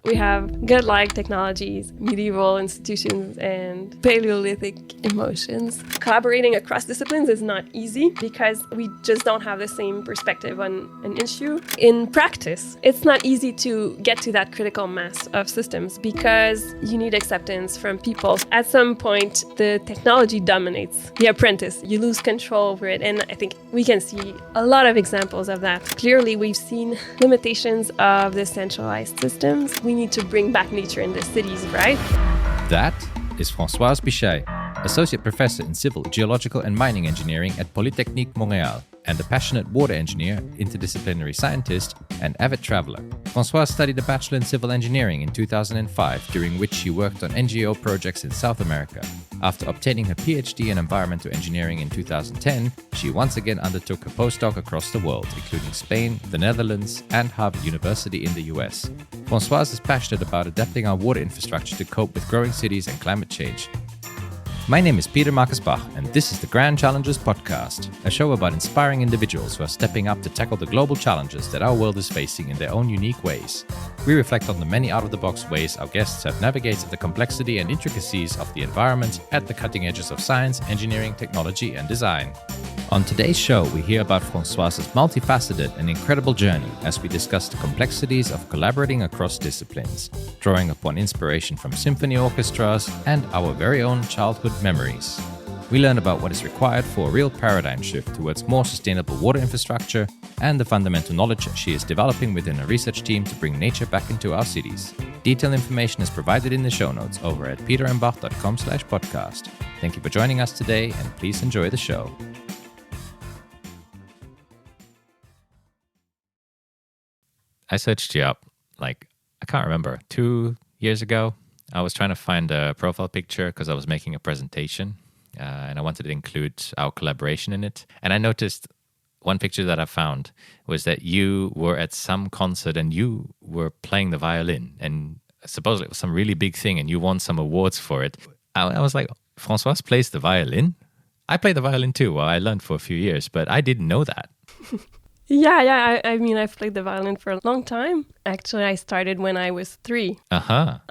We have godlike technologies, medieval institutions, and Paleolithic emotions. Collaborating across disciplines is not easy because we just don't have the same perspective on an issue. In practice, it's not easy to get to that critical mass of systems because you need acceptance from people. At some point, the technology dominates the apprentice. You lose control over it, and I think we can see a lot of examples of that. Clearly, we've seen limitations of the centralized systems. We need to bring back nature in the cities, right? That is Françoise Bichai, Associate Professor in Civil, Geological and Mining Engineering at Polytechnique Montreal, and a passionate water engineer, interdisciplinary scientist, and avid traveler. Françoise studied a Bachelor in Civil Engineering in 2005, during which she worked on NGO projects in South America. After obtaining her PhD in Environmental Engineering in 2010, she once again undertook a postdoc across the world, including Spain, the Netherlands, and Harvard University in the US. Françoise is passionate about adapting our water infrastructure to cope with growing cities and climate change. My name is Peter Marcus Bach, and this is the Grand Challenges Podcast, a show about inspiring individuals who are stepping up to tackle the global challenges that our world is facing in their own unique ways. We reflect on the many out-of-the-box ways our guests have navigated the complexity and intricacies of the environment at the cutting edges of science, engineering, technology, and design. On today's show, we hear about Françoise's multifaceted and incredible journey as we discuss the complexities of collaborating across disciplines, drawing upon inspiration from symphony orchestras and our very own childhood memories. We learn about what is required for a real paradigm shift towards more sustainable water infrastructure and the fundamental knowledge she is developing within a research team to bring nature back into our cities. Detailed information is provided in the show notes over at peterandbach.com/podcast. Thank you for joining us today, and please enjoy the show. I searched you up, I can't remember, 2 years ago. I was trying to find a profile picture because I was making a presentation and I wanted to include our collaboration in it. And I noticed one picture that I found was that you were at some concert and you were playing the violin. And supposedly it was some really big thing and you won some awards for it. I was like, Françoise plays the violin? I play the violin too. Well, I learned for a few years, but I didn't know that. Yeah. I mean, I've played the violin for a long time. Actually, I started when I was 3. I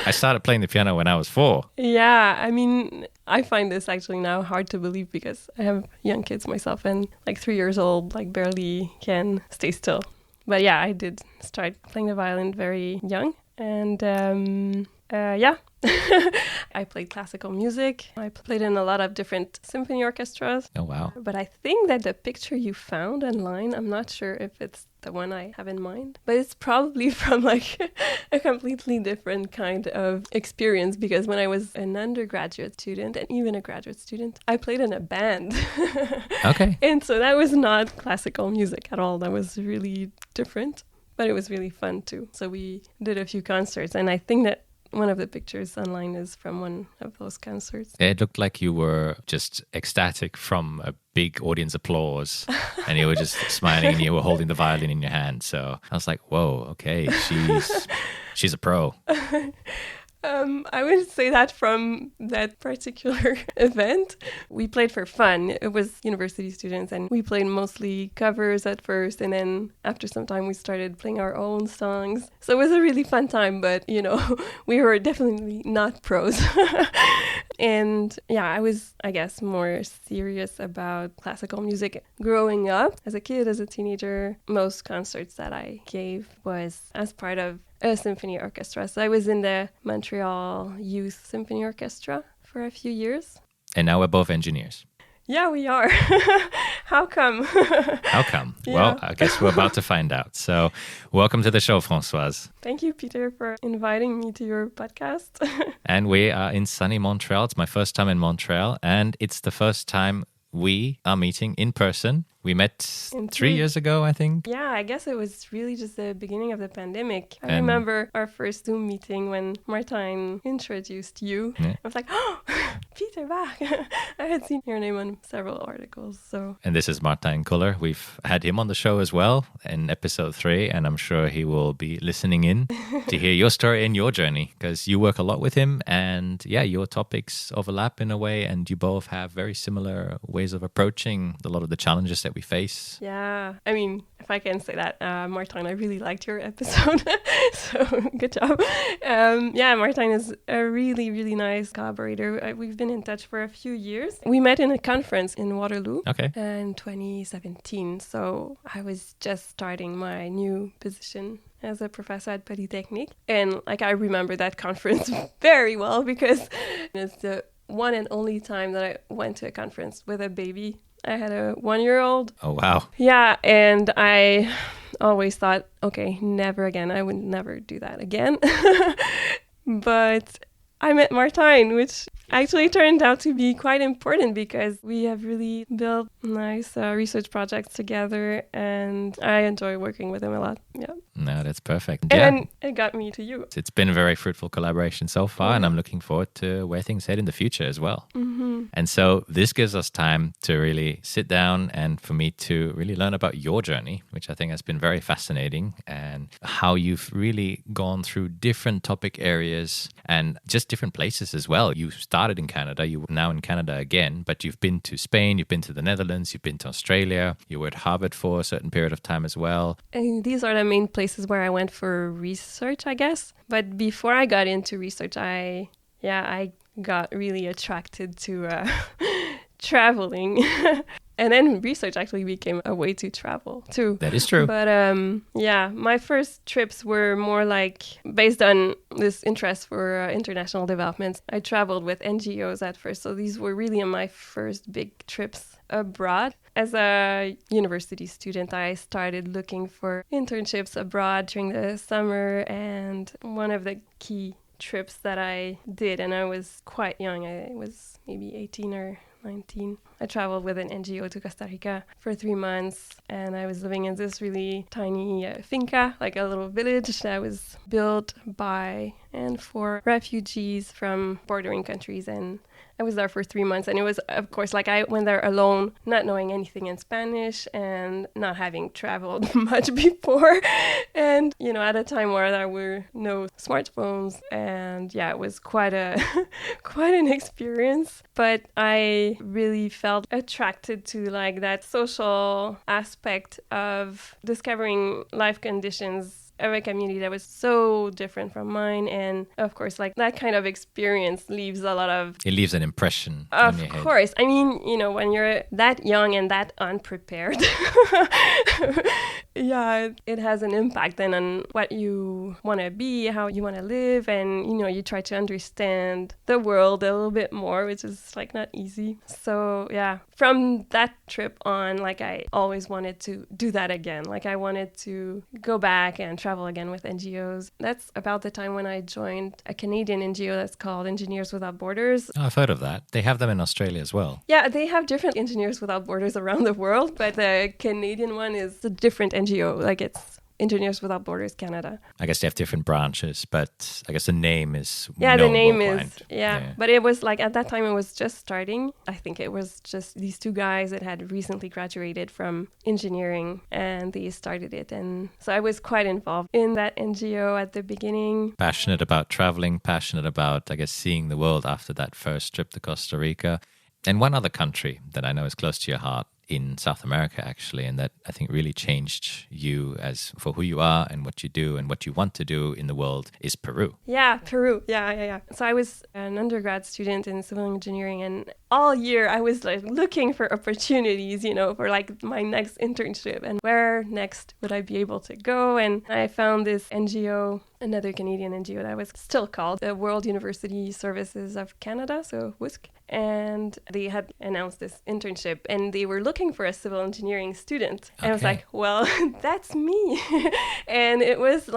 started playing the piano when I was 4. Yeah, I mean, I find this actually now hard to believe because I have young kids myself and 3 years old, barely can stay still. But yeah, I did start playing the violin very young. And yeah, I played classical music. I played in a lot of different symphony orchestras. Oh, wow. But I think that the picture you found online, I'm not sure if it's the one I have in mind, but it's probably from a completely different kind of experience because when I was an undergraduate student and even a graduate student, I played in a band. Okay. And so that was not classical music at all. That was really different, but it was really fun too. So we did a few concerts and I think that one of the pictures online is from one of those concerts. It looked like you were just ecstatic from a big audience applause and you were just smiling and you were holding the violin in your hand. So I was like, whoa, okay, she's a pro. I would say that from that particular event, we played for fun. It was university students and we played mostly covers at first. And then after some time, we started playing our own songs. So it was a really fun time, but we were definitely not pros. And yeah, I was, I guess, more serious about classical music growing up. As a kid, as a teenager, most concerts that I gave was as part of a symphony orchestra. So I was in the Montreal Youth Symphony Orchestra for a few years. And now we're both engineers. Yeah, we are. How come? How come? Yeah. Well, I guess we're about to find out. So welcome to the show, Françoise. Thank you, Peter, for inviting me to your podcast. And we are in sunny Montreal. It's my first time in Montreal. And it's the first time we are meeting in person. We met 3 years ago, I think. Yeah, I guess it was really just the beginning of the pandemic. I remember our first Zoom meeting when Martin introduced you. Yeah. I was like, oh, Peter Bach. I had seen your name on several articles. And this is Martin Kuller. We've had him on the show as well in episode 3, and I'm sure he will be listening in to hear your story and your journey because you work a lot with him. And yeah, your topics overlap in a way, and you both have very similar ways of approaching a lot of the challenges that we face. Yeah, I mean, if I can say that. Martin, I really liked your episode. So good job. Martin is a really, really nice collaborator. We've been in touch for a few years. We met in a conference in Waterloo in 2017. So I was just starting my new position as a professor at Polytechnique. And I remember that conference very well because it's the one and only time that I went to a conference with a baby. I had a 1-year-old. Oh, wow. Yeah, and I always thought, okay, never again. I would never do that again. But I met Martin, which actually turned out to be quite important because we have really built nice research projects together, and I enjoy working with him a lot. Yeah. No, that's perfect. And it got me to you. It's been a very fruitful collaboration so far, and I'm looking forward to where things head in the future as well. Mm-hmm. And so this gives us time to really sit down and for me to really learn about your journey, which I think has been very fascinating, and how you've really gone through different topic areas and just different places as well. You started in Canada, you were now in Canada again, but you've been to Spain, you've been to the Netherlands, you've been to Australia, you were at Harvard for a certain period of time as well. And these are the main places where I went for research, I guess. But before I got into research, I got really attracted to traveling. And then research actually became a way to travel too. That is true. But my first trips were more based on this interest for international development. I traveled with NGOs at first. So these were really my first big trips abroad. As a university student, I started looking for internships abroad during the summer. And one of the key trips that I did, and I was quite young, I was maybe 18 or 19. I traveled with an NGO to Costa Rica for 3 months, and I was living in this really tiny finca, like a little village that was built by and for refugees from bordering countries. And I was there for 3 months, and it was, of course, I went there alone, not knowing anything in Spanish and not having traveled much before. And, at a time where there were no smartphones, and it was quite an experience. But I really felt attracted to that social aspect of discovering life conditions of a community that was so different from mine. And of course, that kind of experience leaves a lot of... It leaves an impression on your head. Of course. I mean, when you're that young and that unprepared, it has an impact then on what you want to be, how you want to live. And, you try to understand the world a little bit more, which is not easy. So, from that trip on, I always wanted to do that again. I wanted to go back and travel again with NGOs. That's about the time when I joined a Canadian NGO that's called Engineers Without Borders. Oh, I've heard of that. They have them in Australia as well. Yeah, they have different Engineers Without Borders around the world, but the Canadian one is a different NGO. It's Engineers Without Borders Canada. I guess they have different branches, but I guess the name is the name worldwide. is, But it was at that time it was just starting. I think it was just these two guys that had recently graduated from engineering, and they started it. And so I was quite involved in that NGO at the beginning. Passionate about traveling, passionate about, I guess, seeing the world after that first trip to Costa Rica. And one other country that I know is close to your heart in South America, actually, and that I think really changed you as for who you are and what you do and what you want to do in the world is Peru. Yeah, Peru. Yeah. So I was an undergrad student in civil engineering, and all year I was looking for opportunities, for my next internship and where next would I be able to go. And I found this NGO, another Canadian NGO that was still called the World University Services of Canada, so WUSC. And they had announced this internship, and they were looking for a civil engineering student. And I was like, well, that's me. And it was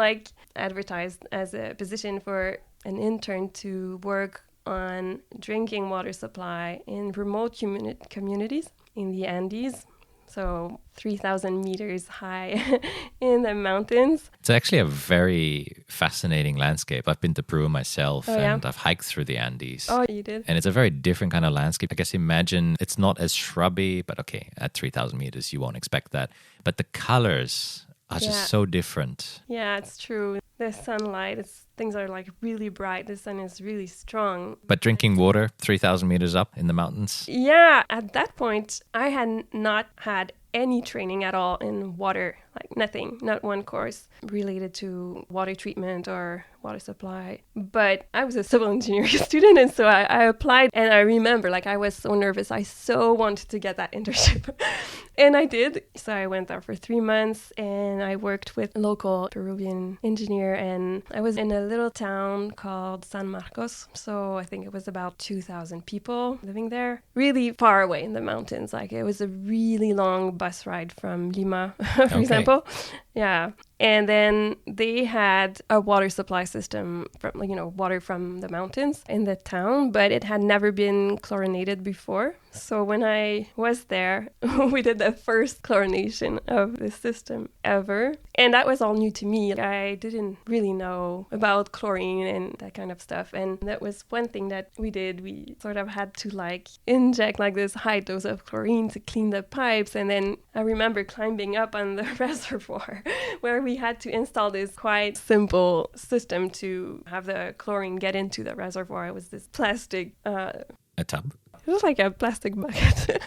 advertised as a position for an intern to work on drinking water supply in remote communities in the Andes. So 3,000 meters high in the mountains. It's actually a very fascinating landscape. I've been to Peru myself, and I've hiked through the Andes. Oh, you did? And it's a very different kind of landscape. I guess imagine it's not as shrubby, but okay, at 3,000 meters, you won't expect that. But the colors are just so different. Yeah, it's true. The sunlight, things are really bright. The sun is really strong. But drinking water 3,000 meters up in the mountains? Yeah, at that point, I had not had any training at all in water, like nothing, not one course related to water treatment or water supply. But I was a civil engineering student, and so I applied, and I remember like I was so nervous. I so wanted to get that internship. And I did. So I went there for 3 months, and I worked with a local Peruvian engineer, and I was in a little town called San Marcos. So I think it was about 2,000 people living there, really far away in the mountains. Like it was a really long bus ride from Lima, for example. Yeah. And then they had a water supply system from, water from the mountains in the town, but it had never been chlorinated before. So when I was there, we did the first chlorination of the system ever. And that was all new to me. I didn't really know about chlorine and that kind of stuff. And that was one thing that we did. We sort of had to inject this high dose of chlorine to clean the pipes. And then I remember climbing up on the reservoir where we had to install this quite simple system to have the chlorine get into the reservoir. It was this plastic... a tub? It was like a plastic bucket.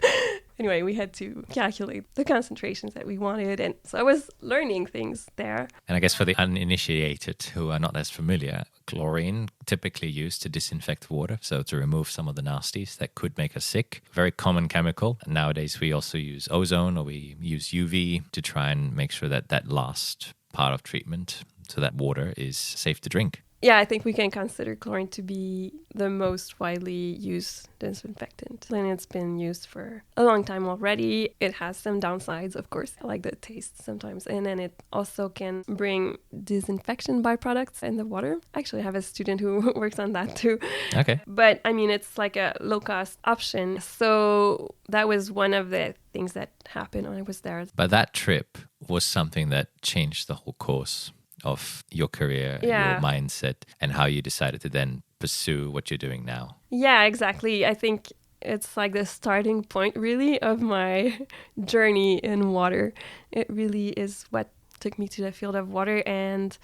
Anyway, we had to calculate the concentrations that we wanted. And so I was learning things there. And I guess for the uninitiated who are not as familiar, chlorine typically used to disinfect water, so to remove some of the nasties that could make us sick. Very common chemical. And nowadays we also use ozone, or we use UV to try and make sure that that last part of treatment, so that water is safe to drink. Yeah, I think we can consider chlorine to be the most widely used disinfectant. And it's been used for a long time already. It has some downsides, of course. I like the taste sometimes. And then it also can bring disinfection byproducts in the water. Actually, I have a student who works on that too. Okay. But I mean, it's like a low-cost option. So that was one of the things that happened when I was there. But that trip was something that changed the whole course of your career, your mindset, and how you decided to then pursue what you're doing now. Yeah, exactly. I think it's like the starting point, really, of my journey in water. It really is what took me to the field of water. And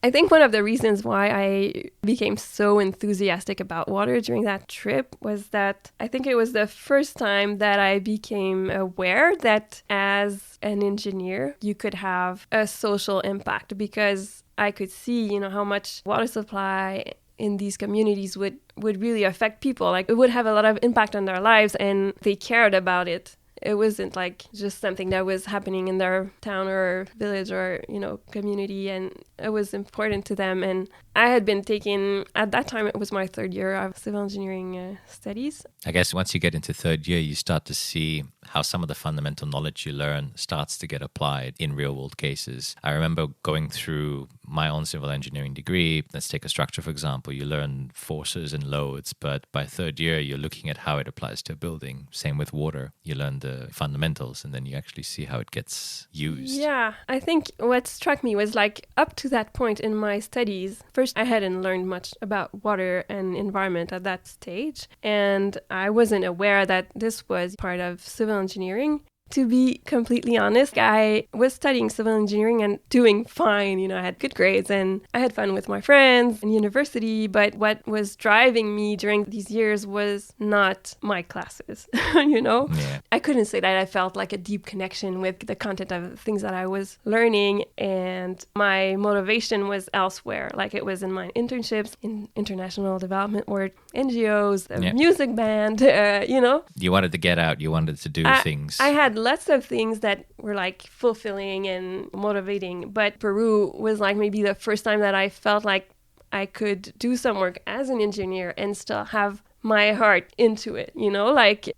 I think one of the reasons why I became so enthusiastic about water during that trip was that I think it was the first time that I became aware that as an engineer, you could have a social impact, because I could see, how much water supply in these communities would really affect people. Like it would have a lot of impact on their lives, and they cared about it. It wasn't like just something that was happening in their town or village or, community, and it was important to them. And I had been taking, at that time, it was my third year of civil engineering studies. I guess once you get into third year, you start to see how some of the fundamental knowledge you learn starts to get applied in real world cases. I remember going through my own civil engineering degree. Let's take a structure, for example. You learn forces and loads, but by third year, you're looking at how it applies to a building. Same with water. You learn the fundamentals, and then you actually see how it gets used. Yeah, I think what struck me was up to that point in my studies, first I hadn't learned much about water and environment at that stage, and I wasn't aware that this was part of civil engineering. To be completely honest, I was studying civil engineering and doing fine. I had good grades and I had fun with my friends in university. But what was driving me during these years was not my classes, Yeah. I couldn't say that I felt like a deep connection with the content of the things that I was learning. And my motivation was elsewhere. Like it was in my internships, in international development work, NGOs, the music band, You wanted to get out. You wanted to do things. I had lots of things that were fulfilling and motivating, but Peru was maybe the first time that I felt like I could do some work as an engineer and still have my heart into it,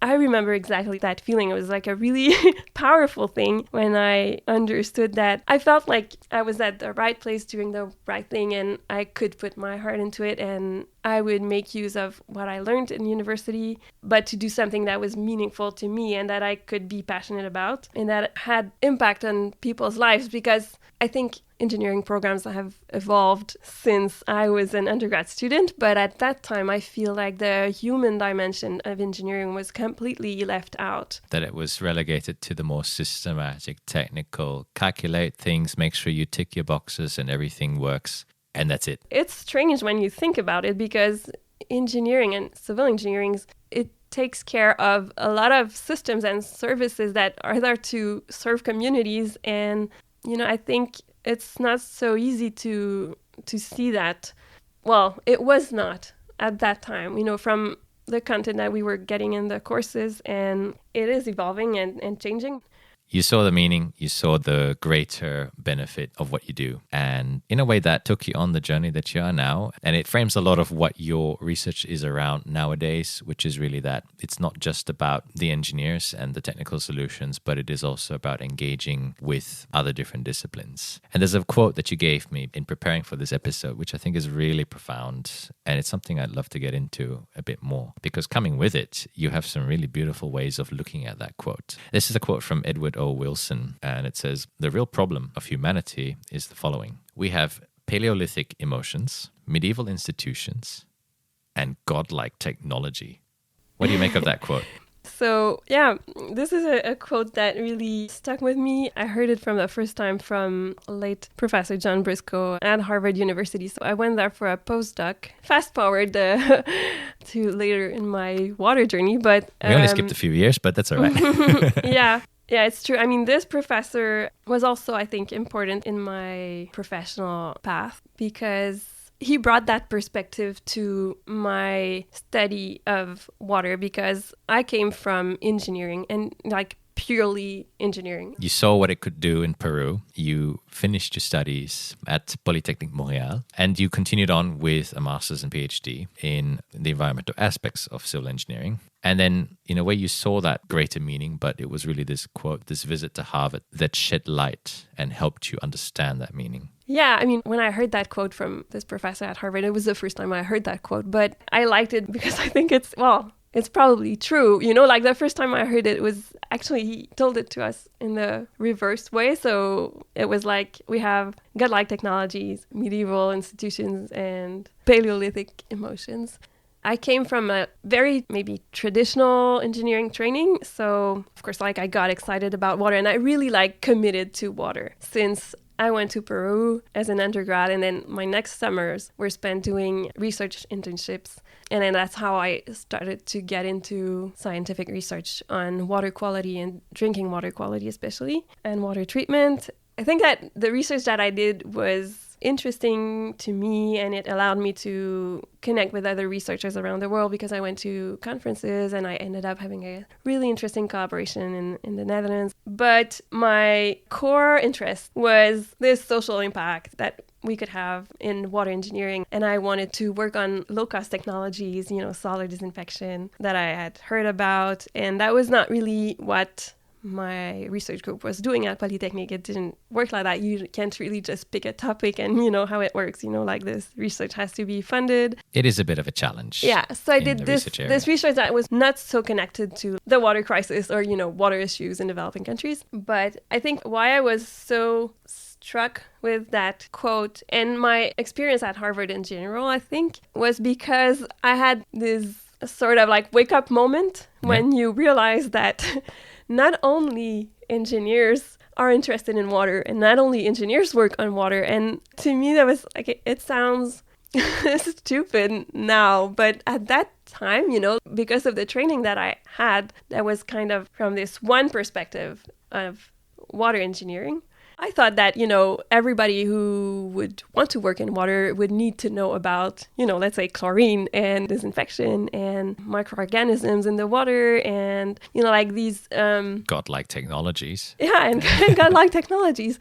I remember exactly that feeling. It was a really powerful thing when I understood that I felt like I was at the right place doing the right thing, and I could put my heart into it, and I would make use of what I learned in university, but to do something that was meaningful to me and that I could be passionate about and that had impact on people's lives, because I think engineering programs have evolved since I was an undergrad student, but at that time I feel like the human dimension of engineering was completely left out. That it was relegated to the more systematic, technical, calculate things, make sure you tick your boxes and everything works, and that's it. It's strange when you think about it, because engineering and civil engineering, it takes care of a lot of systems and services that are there to serve communities. And, I think it's not so easy to see that. Well, it was not at that time, from the content that we were getting in the courses, and it is evolving and changing. You saw the meaning, you saw the greater benefit of what you do. And in a way that took you on the journey that you are now. And it frames a lot of what your research is around nowadays, which is really that it's not just about the engineers and the technical solutions, but it is also about engaging with other different disciplines. And there's a quote that you gave me in preparing for this episode, which I think is really profound. And it's something I'd love to get into a bit more, because coming with it, you have some really beautiful ways of looking at that quote. This is a quote from Edward O. Wilson, and it says, "The real problem of humanity is the following. We have Paleolithic emotions, medieval institutions, and godlike technology." What do you make of that quote? So, yeah, this is a quote that really stuck with me. I heard it from the first time from late Professor John Briscoe at Harvard University. So I went there for a postdoc. Fast forward to later in my water journey. But we only skipped a few years, but that's all right. Yeah, it's true. I mean, this professor was also, I think, important in my professional path because he brought that perspective to my study of water, because I came from engineering and purely engineering. You saw what it could do in Peru. You finished your studies at Polytechnique Montreal, and you continued on with a master's and PhD in the environmental aspects of civil engineering. And then, in a way, you saw that greater meaning, but it was really this quote, this visit to Harvard that shed light and helped you understand that meaning. Yeah, I mean, when I heard that quote from this professor at Harvard, it was the first time I heard that quote, but I liked it because I think it's probably true. The first time I heard it was actually, he told it to us in the reverse way. So it was like, we have godlike technologies, medieval institutions, and Paleolithic emotions. I came from a very maybe traditional engineering training. So of course, I got excited about water, and I really committed to water since I went to Peru as an undergrad, and then my next summers were spent doing research internships. And then that's how I started to get into scientific research on water quality and drinking water quality especially, and water treatment. I think that the research that I did was interesting to me, and it allowed me to connect with other researchers around the world because I went to conferences and I ended up having a really interesting collaboration in the Netherlands. But my core interest was this social impact that we could have in water engineering. And I wanted to work on low-cost technologies, solid disinfection that I had heard about. And that was not really what my research group was doing at Polytechnique. It didn't work like that. You can't really just pick a topic and how it works, this research has to be funded. It is a bit of a challenge. Yeah, so I did this research that was not so connected to the water crisis or, water issues in developing countries. But I think why I was so struck with that quote and my experience at Harvard in general, I think, was because I had this sort of wake-up moment when you realize that not only engineers are interested in water, and not only engineers work on water. And to me, that was it sounds stupid now, but at that time, because of the training that I had, that was kind of from this one perspective of water engineering. I thought that, everybody who would want to work in water would need to know about, let's say chlorine and disinfection and microorganisms in the water and, these... godlike technologies. Yeah, and godlike technologies.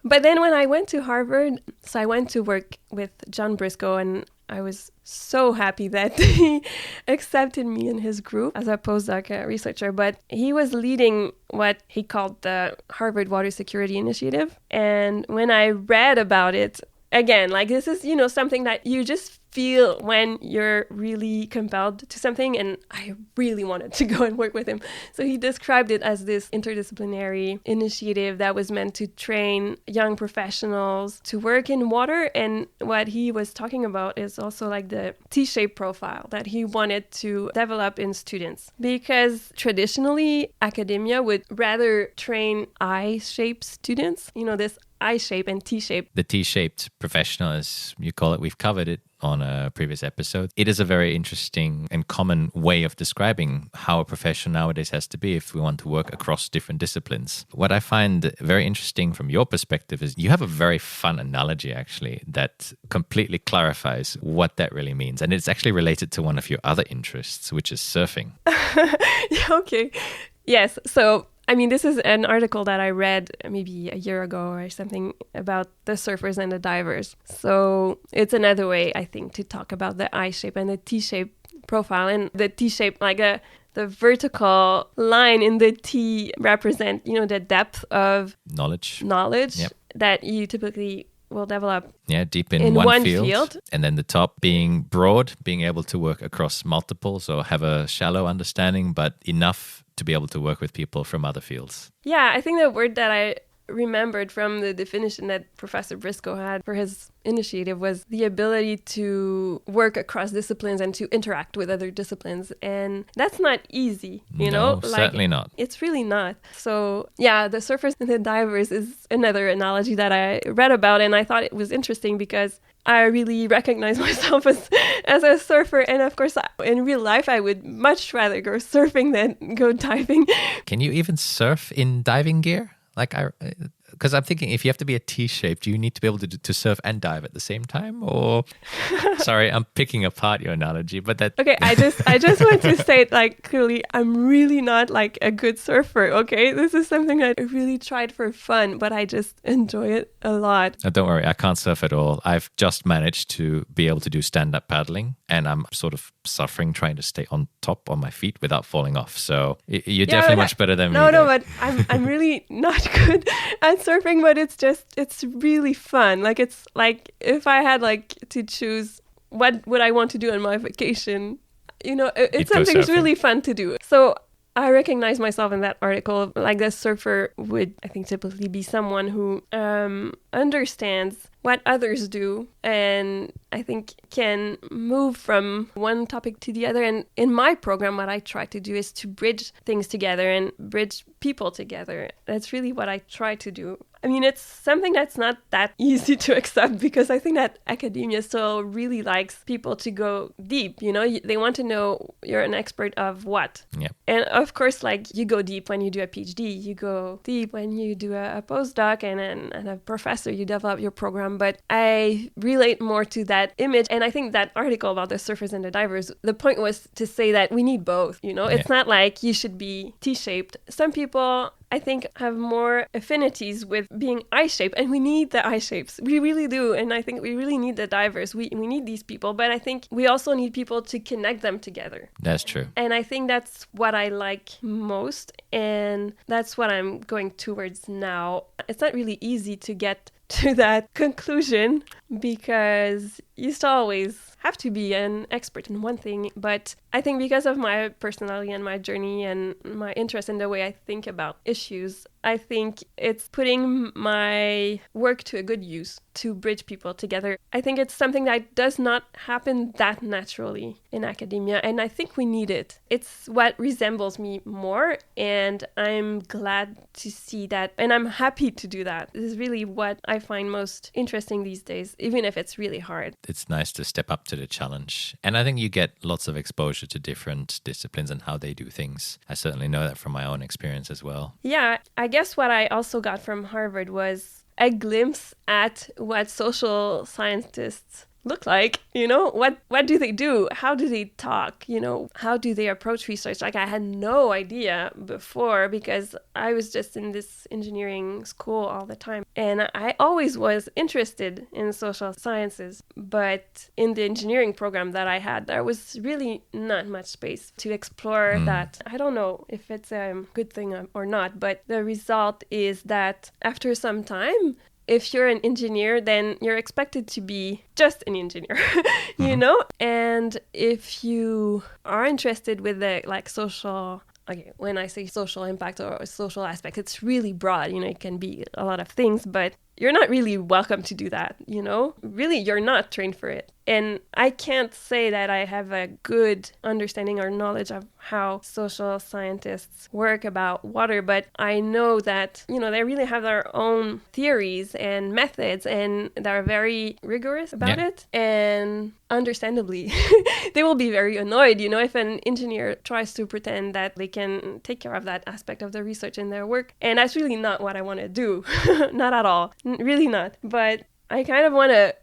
But then when I went to Harvard, so I went to work with John Briscoe, and I was so happy that he accepted me in his group as a postdoc researcher. But he was leading what he called the Harvard Water Security Initiative. And when I read about it, again, this is, something that you just feel when you're really compelled to something. And I really wanted to go and work with him. So he described it as this interdisciplinary initiative that was meant to train young professionals to work in water. And what he was talking about is also the T-shaped profile that he wanted to develop in students. Because traditionally, academia would rather train I-shaped students, this I-shape and T-shape. The T-shaped professional, as you call it, we've covered it on a previous episode. It is a very interesting and common way of describing how a profession nowadays has to be if we want to work across different disciplines. What I find very interesting from your perspective is you have a very fun analogy, actually, that completely clarifies what that really means. And it's actually related to one of your other interests, which is surfing. Okay. Yes. So, I mean, this is an article that I read maybe a year ago or something about the surfers and the divers. So it's another way, I think, to talk about the I shape and the T shape profile. And the T shape, like the vertical line in the T represent, the depth of knowledge yep. that you typically will develop deep in one field. And then the top being broad, being able to work across multiple, so have a shallow understanding, but enough to be able to work with people from other fields. Yeah, I think the word that I remembered from the definition that Professor Briscoe had for his initiative was the ability to work across disciplines and to interact with other disciplines. And that's not easy, No, certainly not. It's really not. So yeah, the surfers and the divers is another analogy that I read about, and I thought it was interesting because I really recognize myself as a surfer. And of course, in real life, I would much rather go surfing than go diving. Can you even surf in diving gear? Because I'm thinking, if you have to be a T-shape, do you need to be able to surf and dive at the same time? Or, sorry, I'm picking apart your analogy, but that... Okay, I just want to state, clearly, I'm really not, a good surfer, okay? This is something I really tried for fun, but I just enjoy it a lot. Oh, don't worry, I can't surf at all. I've just managed to be able to do stand-up paddling, and I'm sort of suffering trying to stay on top on my feet without falling off. So you're definitely much better than me. No, but I'm really not good at surfing, but it's really fun. It's like if I had to choose what would I want to do on my vacation, it's something that's really fun to do. So I recognize myself in that article. The surfer would, I think, typically be someone who understands what others do and I think can move from one topic to the other. And in my program, what I try to do is to bridge things together and bridge people together. That's really what I try to do. I mean, it's something that's not that easy to accept because I think that academia still really likes people to go deep, They want to know you're an expert of what. Yeah. And of course, you go deep when you do a PhD, you go deep when you do a postdoc and a professor, you develop your program. But I relate more to that image. And I think that article about the surfers and the divers, the point was to say that we need both, It's not like you should be T-shaped. Some people, I think, have more affinities with being I-shaped, and we need the I-shapes. We really do, and I think we really need the divers. We need these people, but I think we also need people to connect them together. That's true. And I think that's what I like most, and that's what I'm going towards now. It's not really easy to get to that conclusion because you still always have to be an expert in one thing. But I think because of my personality and my journey and my interest in the way I think about issues, I think it's putting my work to a good use to bridge people together. I think it's something that does not happen that naturally in academia, and I think we need it. It's what resembles me more, and I'm glad to see that, and I'm happy to do that. This is really what I find most interesting these days, even if it's really hard. It's nice to step up to the challenge, and I think you get lots of exposure to different disciplines and how they do things. I certainly know that from my own experience as well. Yeah, I guess what I also got from Harvard was a glimpse at what social scientists look like, what do they do? How do they talk? How do they approach research? I had no idea before because I was just in this engineering school all the time. And I always was interested in social sciences. But in the engineering program that I had, there was really not much space to explore that. I don't know if it's a good thing or not, but the result is that after some time, if you're an engineer, then you're expected to be just an engineer, And if you are interested with the social, when I say social impact or social aspect, it's really broad, it can be a lot of things, but you're not really welcome to do that, Really, you're not trained for it. And I can't say that I have a good understanding or knowledge of how social scientists work about water, but I know that, they really have their own theories and methods, and they're very rigorous about it. And understandably, they will be very annoyed, if an engineer tries to pretend that they can take care of that aspect of the research in their work. And that's really not what I want to do. Not at all. Really not. But I kind of want to,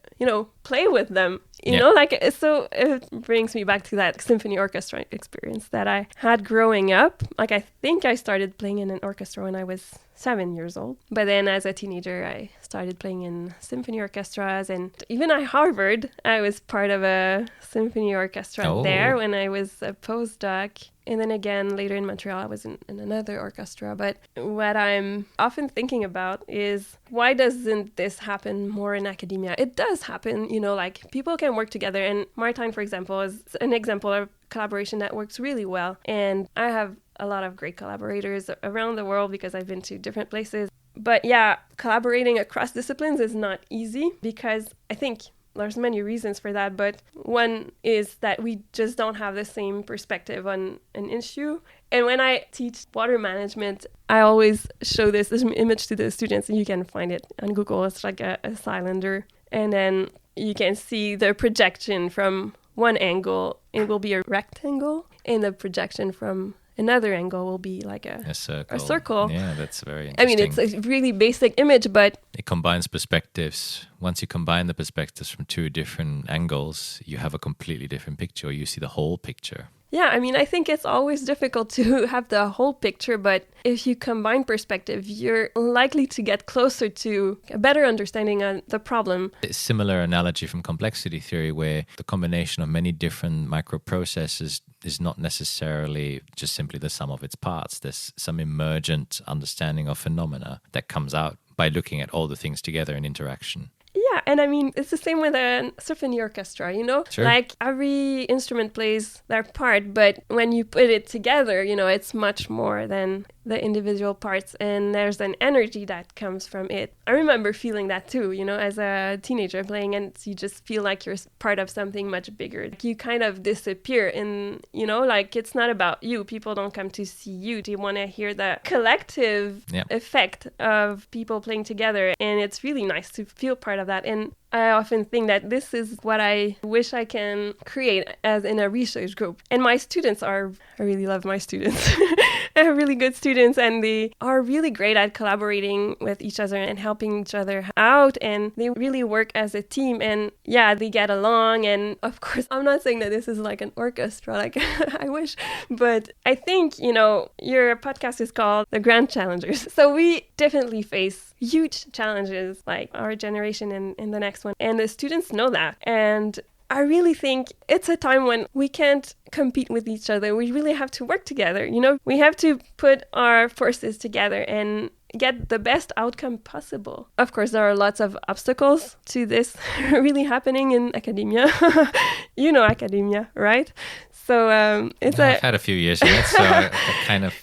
play with them, so it brings me back to that symphony orchestra experience that I had growing up. Like, I think I started playing in an orchestra when I was 7 years old. But then as a teenager, I started playing in symphony orchestras. And even at Harvard, I was part of a symphony orchestra there when I was a postdoc. And then again, later in Montreal, I was in another orchestra. But what I'm often thinking about is, why doesn't this happen more in academia? It does happen, like people can work together. And Martijn, for example, is an example of collaboration that works really well. And I have a lot of great collaborators around the world because I've been to different places. But yeah, collaborating across disciplines is not easy because I think there's many reasons for that, but one is that we just don't have the same perspective on an issue. And when I teach water management, I always show this image to the students, and you can find it on Google. It's like a cylinder. And then you can see the projection from one angle. It will be a rectangle, and the projection from another angle will be like a circle. Yeah, that's very interesting. I mean, it's a really basic image, but it combines perspectives. Once you combine the perspectives from two different angles, you have a completely different picture. You see the whole picture. Yeah, I mean, I think it's always difficult to have the whole picture, but if you combine perspective, you're likely to get closer to a better understanding of the problem. A similar analogy from complexity theory, where the combination of many different microprocesses is not necessarily just simply the sum of its parts. There's some emergent understanding of phenomena that comes out by looking at all the things together in interaction. Yeah, and I mean, it's the same with a symphony orchestra, Sure. Like, every instrument plays their part, but when you put it together, it's much more than the individual parts, and there's an energy that comes from it. I remember feeling that too, as a teenager playing, and you just feel like you're part of something much bigger. You kind of disappear in, like, it's not about you. People don't come to see you. They want to hear the collective effect of people playing together, and it's really nice to feel part of that. And I often think that this is what I wish I can create as in a research group. And my students I really love my students. I have really good students, and they are really great at collaborating with each other and helping each other out. And they really work as a team, and yeah, they get along. And of course, I'm not saying that this is like an orchestra, like I wish, but I think, your podcast is called The Grand Challengers. So we definitely face huge challenges, like our generation and in the next one. And the students know that. And I really think it's a time when we can't compete with each other. We really have to work together. We have to put our forces together and get the best outcome possible. Of course, there are lots of obstacles to this really happening in academia. Academia, right? So I've had a few years in it, so I kind of,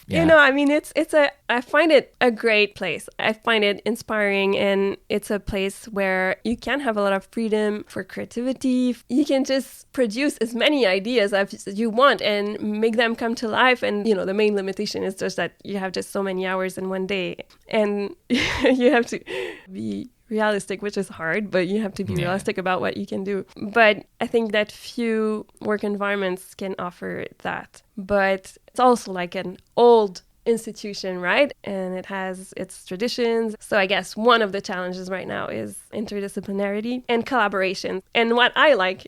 I find it a great place. I find it inspiring, and it's a place where you can have a lot of freedom for creativity. You can just produce as many ideas as you want and make them come to life. And, the main limitation is just that you have just so many hours in one day, and you have to be realistic, which is hard, but you have to be realistic about what you can do. But I think that few work environments can offer that. But it's also like an old institution, right? And it has its traditions. So I guess one of the challenges right now is interdisciplinarity and collaboration. And what I like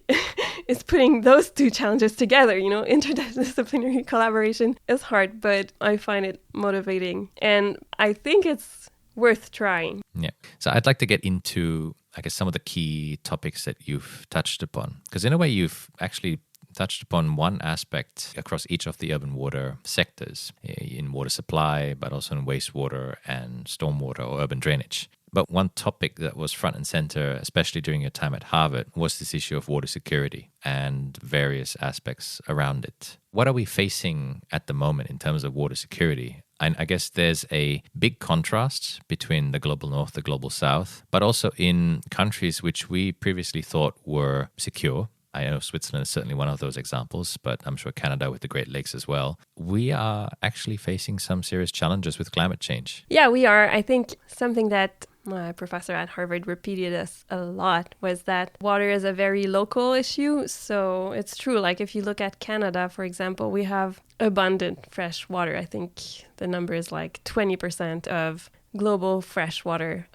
is putting those two challenges together. Interdisciplinary collaboration is hard, but I find it motivating. And I think it's worth trying. Yeah. So I'd like to get into, I guess, some of the key topics that you've touched upon. Because in a way, you've actually touched upon one aspect across each of the urban water sectors, in water supply, but also in wastewater and stormwater or urban drainage. But one topic that was front and center, especially during your time at Harvard, was this issue of water security and various aspects around it. What are we facing at the moment in terms of water security? And I guess there's a big contrast between the global north, the global south, but also in countries which we previously thought were secure. I know Switzerland is certainly one of those examples, but I'm sure Canada with the Great Lakes as well. We are actually facing some serious challenges with climate change. Yeah, we are. I think something that my professor at Harvard repeated us a lot was that water is a very local issue. So it's true. Like if you look at Canada, for example, we have abundant fresh water. I think the number is like 20% of global fresh water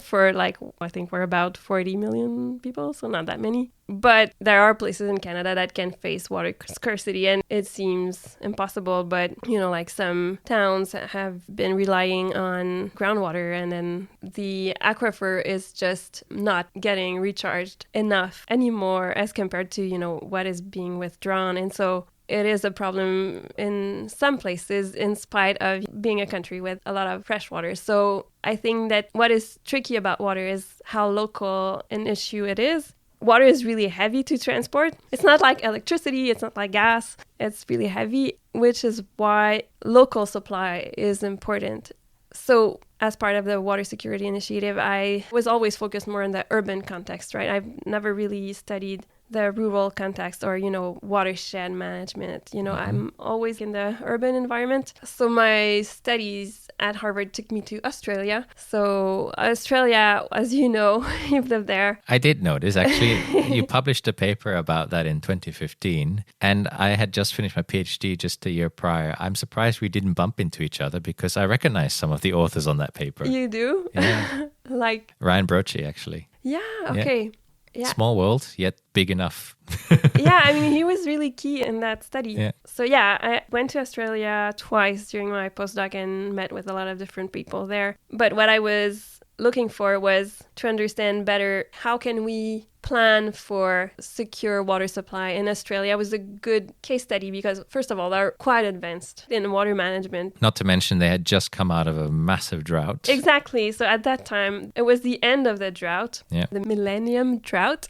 for I think we're about 40 million people, so not that many. But there are places in Canada that can face water scarcity, and it seems impossible. But, some towns have been relying on groundwater, and then the aquifer is just not getting recharged enough anymore as compared to, what is being withdrawn. And so it is a problem in some places in spite of being a country with a lot of fresh water. So I think that what is tricky about water is how local an issue it is. Water is really heavy to transport. It's not like electricity, it's not like gas. It's really heavy, which is why local supply is important. So as part of the water security initiative, I was always focused more on the urban context, right? I've never really studied the rural context or, watershed management. I'm always in the urban environment. So my studies at Harvard took me to Australia. So Australia, as you know, you've lived there. I did notice, actually, you published a paper about that in 2015. And I had just finished my PhD just a year prior. I'm surprised we didn't bump into each other because I recognize some of the authors on that paper. You do? Yeah. Like Ryan Broche, actually. Yeah, okay. Yeah. Yeah. Small world, yet big enough. Yeah, I mean, he was really key in that study. Yeah. So yeah, I went to Australia twice during my postdoc and met with a lot of different people there. But what I was looking for was to understand better how can we plan for secure water supply in Australia. Was a good case study because, first of all, they're quite advanced in water management. Not to mention they had just come out of a massive drought. Exactly. So at that time, it was the end of the drought, the millennium drought.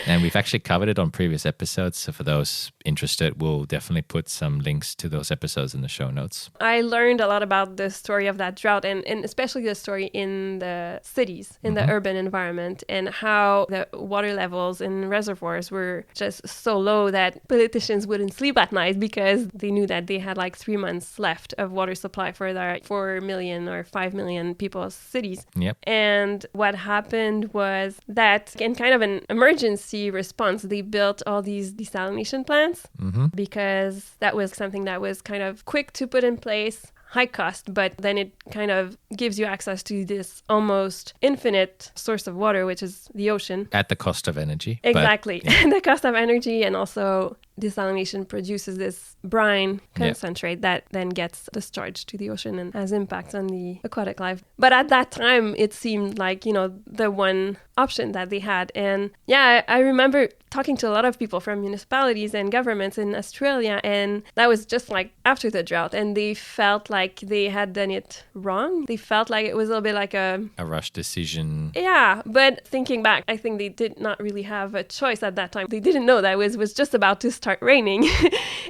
And we've actually covered it on previous episodes. So for those interested, we'll definitely put some links to those episodes in the show notes. I learned a lot about the story of that drought and especially the story in the cities, in the urban environment, and how the water levels in reservoirs were just so low that politicians wouldn't sleep at night because they knew that they had 3 months left of water supply for their 4 million or 5 million people's cities. Yep. And what happened was that in kind of an emergency response, they built all these desalination plants because that was something that was kind of quick to put in place, high cost, but then it kind of gives you access to this almost infinite source of water, which is the ocean. At the cost of energy. Exactly. The cost of energy, and also desalination produces this brine concentrate that then gets discharged to the ocean and has impacts on the aquatic life. But at that time, it seemed like, the one option that they had. And I remember talking to a lot of people from municipalities and governments in Australia, and that was just after the drought, and they felt like they had done it wrong. They felt like it was a little bit like a rush decision. Yeah, but thinking back, I think they did not really have a choice at that time. They didn't know that it was just about to start raining,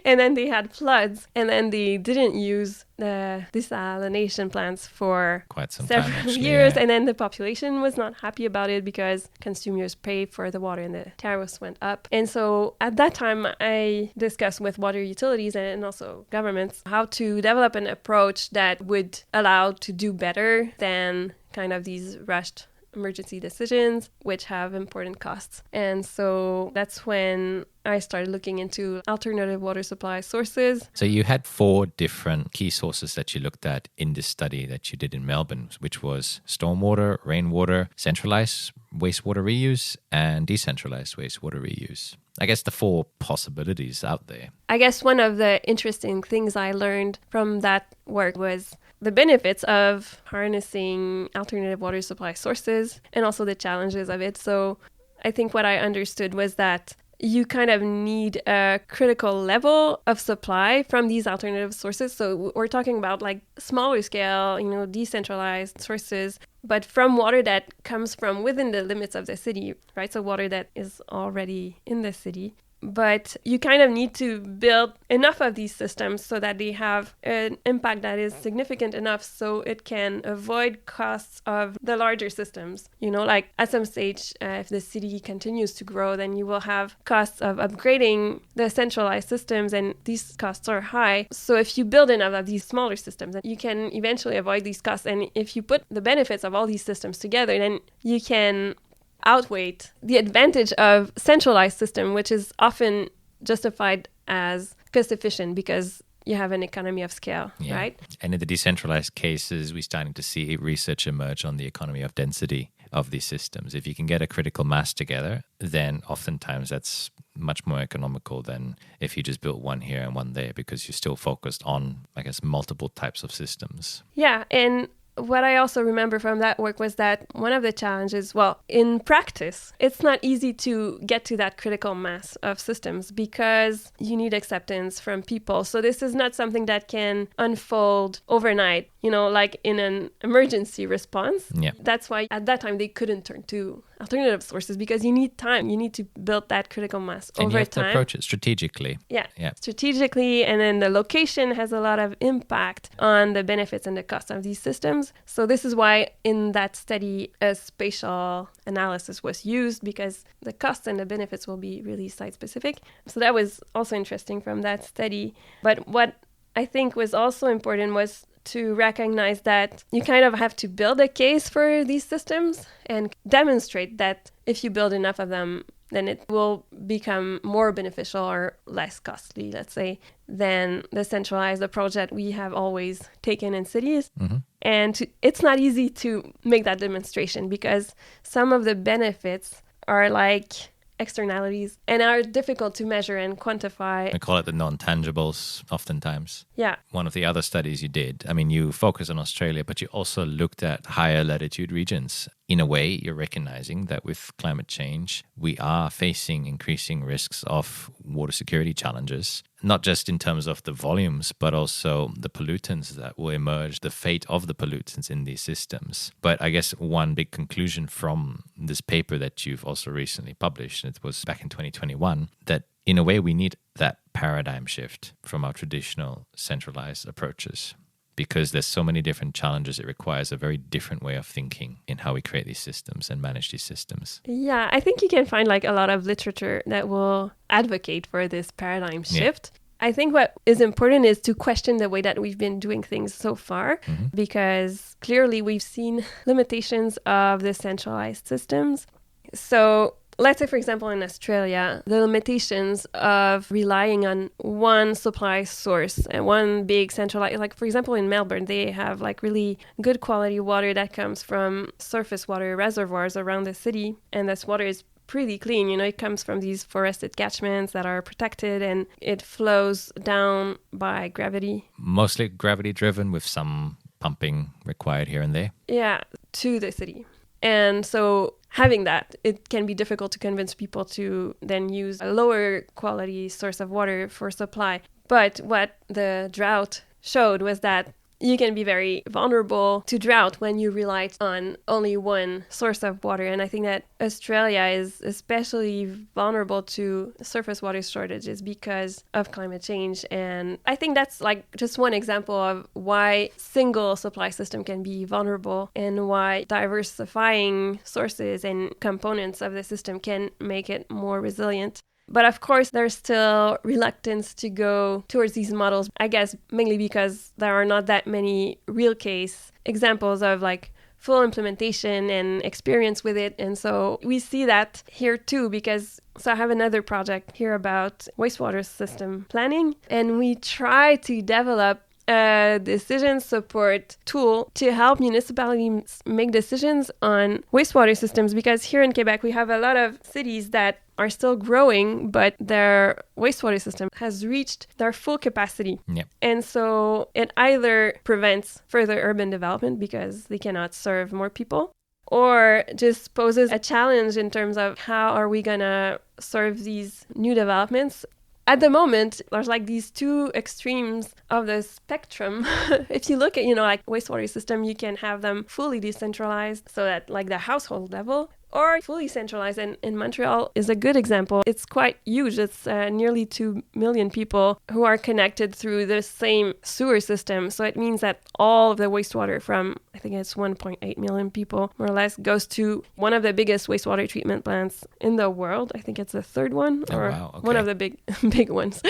and then they had floods, and then they didn't use the desalination plants for quite some several time, actually, years, and then the population was not happy about it because consumers pay for the water and the tariffs went up. And so at that time, I discussed with water utilities and also governments how to develop an approach that would allow to do better than kind of these rushed emergency decisions, which have important costs. And so that's when I started looking into alternative water supply sources. So you had 4 different key sources that you looked at in this study that you did in Melbourne, which was stormwater, rainwater, centralized wastewater reuse, and decentralized wastewater reuse. I guess the 4 possibilities out there. I guess one of the interesting things I learned from that work was the benefits of harnessing alternative water supply sources and also the challenges of it. So I think what I understood was that you kind of need a critical level of supply from these alternative sources. So we're talking about smaller scale, decentralized sources. but from water that comes from within the limits of the city, right? So water that is already in the city. But you kind of need to build enough of these systems so that they have an impact that is significant enough so it can avoid costs of the larger systems. You know, like at some stage, if the city continues to grow, then you will have costs of upgrading the centralized systems, and these costs are high. So if you build enough of these smaller systems, you can eventually avoid these costs. And if you put the benefits of all these systems together, then you can outweigh the advantage of centralized system, which is often justified as cost efficient because you have an economy of scale, right? And in the decentralized cases, we're starting to see research emerge on the economy of density of these systems. If you can get a critical mass together, then oftentimes that's much more economical than if you just built one here and one there, because you're still focused on, I guess, multiple types of systems. Yeah, and what I also remember from that work was that one of the challenges, well, in practice, it's not easy to get to that critical mass of systems because you need acceptance from people. So this is not something that can unfold overnight, you know, like in an emergency response. Yeah. That's why at that time they couldn't turn to alternative sources, because you need time. You need to build that critical mass over time. And you have to approach it strategically. Yeah, strategically. And then the location has a lot of impact on the benefits and the costs of these systems. So this is why in that study, a spatial analysis was used, because the costs and the benefits will be really site-specific. So that was also interesting from that study. But what I think was also important was to recognize that you kind of have to build a case for these systems and demonstrate that if you build enough of them, then it will become more beneficial or less costly, let's say, than the centralized approach that we have always taken in cities. Mm-hmm. And it's not easy to make that demonstration because some of the benefits are like externalities and are difficult to measure and quantify. I call it the non-tangibles oftentimes. Yeah. One of the other studies you did, I mean, you focus on Australia, but you also looked at higher latitude regions. In a way, you're recognizing that with climate change, we are facing increasing risks of water security challenges, not just in terms of the volumes, but also the pollutants that will emerge, the fate of the pollutants in these systems. But I guess one big conclusion from this paper that you've also recently published, it was back in 2021, that in a way we need that paradigm shift from our traditional centralized approaches. Because there's so many different challenges, it requires a very different way of thinking in how we create these systems and manage these systems. Yeah, I think you can find like a lot of literature that will advocate for this paradigm shift. Yeah. I think what is important is to question the way that we've been doing things so far, because clearly we've seen limitations of the centralized systems. So let's say, for example, in Australia, the limitations of relying on one supply source and one big centralized, like for example, in Melbourne, they have like really good quality water that comes from surface water reservoirs around the city. And this water is pretty clean. You know, it comes from these forested catchments that are protected and it flows down by gravity. Mostly gravity driven with some pumping required here and there. Yeah, to the city. And so having that, it can be difficult to convince people to then use a lower quality source of water for supply. But what the drought showed was that you can be very vulnerable to drought when you rely on only one source of water. And I think that Australia is especially vulnerable to surface water shortages because of climate change. And I think that's like just one example of why single supply system can be vulnerable and why diversifying sources and components of the system can make it more resilient. But of course, there's still reluctance to go towards these models, I guess, mainly because there are not that many real case examples of like full implementation and experience with it. And so we see that here too, because so I have another project here about wastewater system planning, and we try to develop a decision support tool to help municipalities make decisions on wastewater systems, because here in Quebec we have a lot of cities that are still growing, but their wastewater system has reached their full capacity. Yep. And so it either prevents further urban development because they cannot serve more people, or just poses a challenge in terms of how are we going to serve these new developments at the moment, there's like these two extremes of the spectrum. If you look at, like wastewater system, you can have them fully decentralized, so that like the household level, or fully centralized. And in Montreal is a good example. It's quite huge. It's nearly 2 million people who are connected through the same sewer system. So it means that all of the wastewater from, I think it's 1.8 million people, more or less, goes to one of the biggest wastewater treatment plants in the world. I think it's the third one, one of the big ones.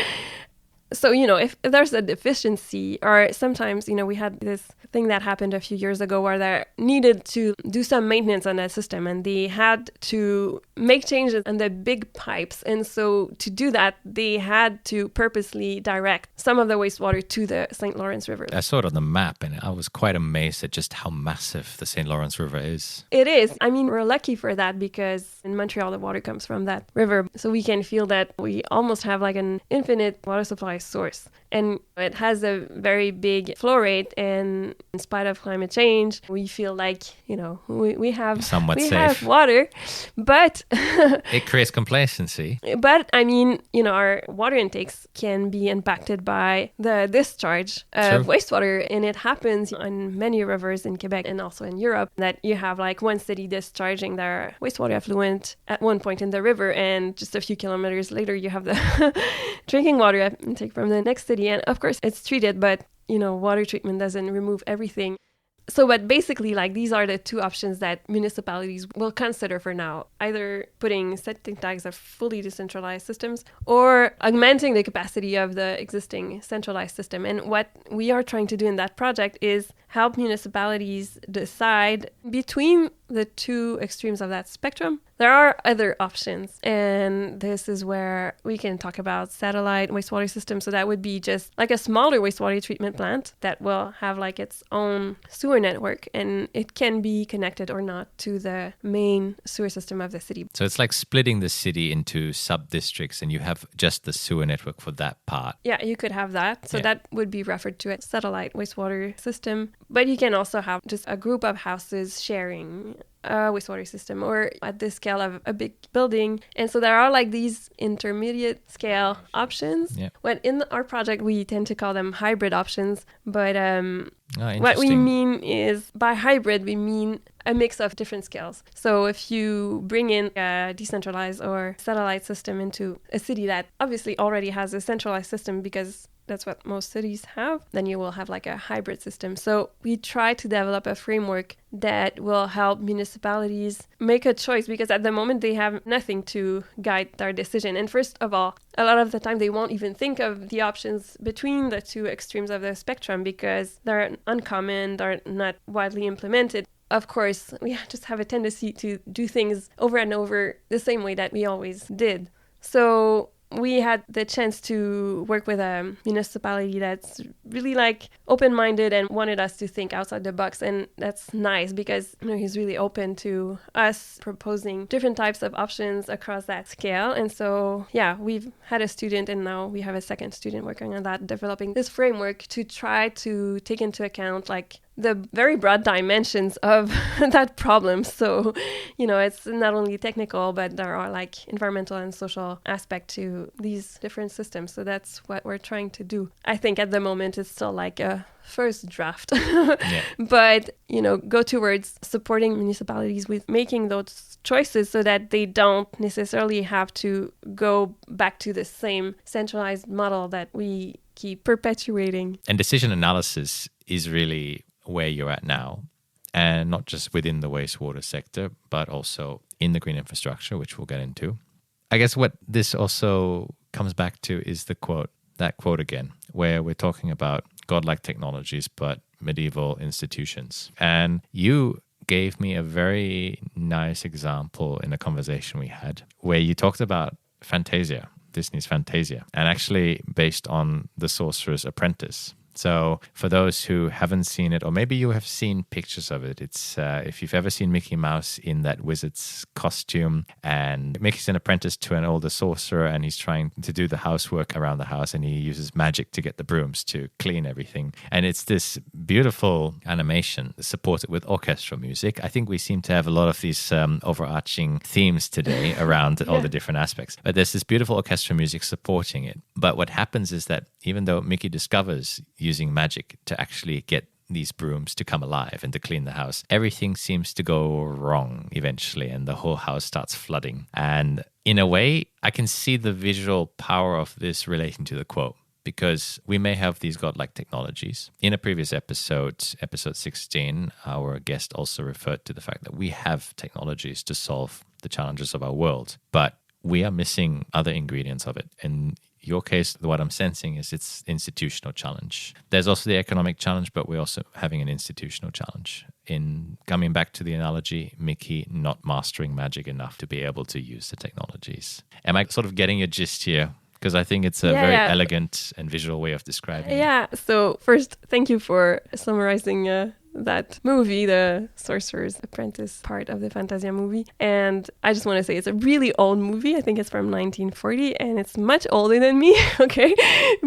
So, if there's a deficiency, or sometimes, we had this thing that happened a few years ago where they needed to do some maintenance on that system, and they had to make changes on the big pipes. And so to do that, they had to purposely direct some of the wastewater to the St. Lawrence River. I saw it on the map, and I was quite amazed at just how massive the St. Lawrence River is. It is. I mean, we're lucky for that, because in Montreal, the water comes from that river. So we can feel that we almost have like an infinite water supply source. And it has a very big flow rate, and in spite of climate change, we feel like, we have water, but it creates complacency. But I mean, our water intakes can be impacted by the discharge of wastewater, and it happens on many rivers in Quebec and also in Europe, that you have like one city discharging their wastewater effluent at one point in the river, and just a few kilometers later you have the drinking water intake from the next city. And of course it's treated, but water treatment doesn't remove everything. So, but basically, like, these are the two options that municipalities will consider for now, either putting septic tanks of fully decentralized systems or augmenting the capacity of the existing centralized system. And what we are trying to do in that project is help municipalities decide between the two extremes of that spectrum. There are other options, and this is where we can talk about satellite wastewater systems. So that would be just like a smaller wastewater treatment plant that will have like its own sewer network, and it can be connected or not to the main sewer system of the city. So it's like splitting the city into sub-districts, and you have just the sewer network for that part. Yeah, you could have that. So that would be referred to as satellite wastewater system. But you can also have just a group of houses sharing a wastewater system, or at the scale of a big building. And so there are like these intermediate scale options. Yeah. Well, in our project, we tend to call them hybrid options. But what we mean is, by hybrid, we mean a mix of different scales. So if you bring in a decentralized or satellite system into a city that obviously already has a centralized system, because that's what most cities have, then you will have like a hybrid system. So we try to develop a framework that will help municipalities make a choice, because at the moment they have nothing to guide their decision. And first of all, a lot of the time they won't even think of the options between the two extremes of the spectrum, because they're uncommon, they're not widely implemented. Of course, we just have a tendency to do things over and over the same way that we always did. So we had the chance to work with a municipality that's really like open-minded and wanted us to think outside the box. And that's nice, because he's really open to us proposing different types of options across that scale. And so, yeah, we've had a student, and now we have a second student working on that, developing this framework to try to take into account like the very broad dimensions of that problem. So, it's not only technical, but there are like environmental and social aspect to these different systems. So that's what we're trying to do. I think at the moment it's still like a first draft, but, go towards supporting municipalities with making those choices so that they don't necessarily have to go back to the same centralized model that we keep perpetuating. And decision analysis is really where you're at now, and not just within the wastewater sector, but also in the green infrastructure, which we'll get into. I guess what this also comes back to is that quote again, where we're talking about godlike technologies, but medieval institutions. And you gave me a very nice example in a conversation we had, where you talked about Fantasia, Disney's Fantasia, and actually based on the Sorcerer's Apprentice. So for those who haven't seen it, or maybe you have seen pictures of it, it's if you've ever seen Mickey Mouse in that wizard's costume, and Mickey's an apprentice to an older sorcerer, and he's trying to do the housework around the house, and he uses magic to get the brooms to clean everything. And it's this beautiful animation supported with orchestral music. I think we seem to have a lot of these overarching themes today around all the different aspects. But there's this beautiful orchestral music supporting it. But what happens is that even though Mickey discovers using magic to actually get these brooms to come alive and to clean the house, everything seems to go wrong eventually, and the whole house starts flooding. And in a way, I can see the visual power of this relating to the quote, because we may have these godlike technologies. In a previous episode, episode 16, our guest also referred to the fact that we have technologies to solve the challenges of our world, but we are missing other ingredients of it. In your case, what I'm sensing is it's institutional challenge. There's also the economic challenge, but we're also having an institutional challenge. In coming back to the analogy, Mickey not mastering magic enough to be able to use the technologies. Am I sort of getting your gist here? Because I think it's a very elegant and visual way of describing it. Yeah, so first, thank you for summarizing that movie, the Sorcerer's Apprentice part of the Fantasia movie. And I just want to say it's a really old movie. I think it's from 1940, and it's much older than me, okay?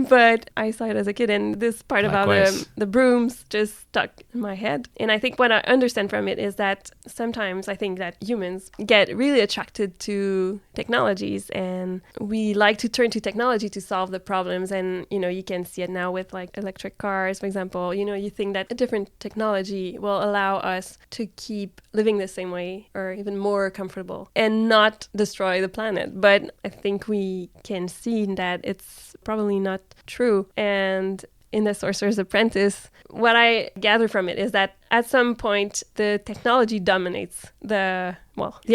But I saw it as a kid, and this part about the brooms just stuck in my head. And I think what I understand from it is that sometimes I think that humans get really attracted to technologies, and we like to turn to technology to solve the problems. And, you know, you can see it now with like electric cars, for example. You know, you think that a different technology will allow us to keep living the same way or even more comfortable and not destroy the planet. But I think we can see that it's probably not true. And in The Sorcerer's Apprentice, what I gather from it is that at some point the technology dominates the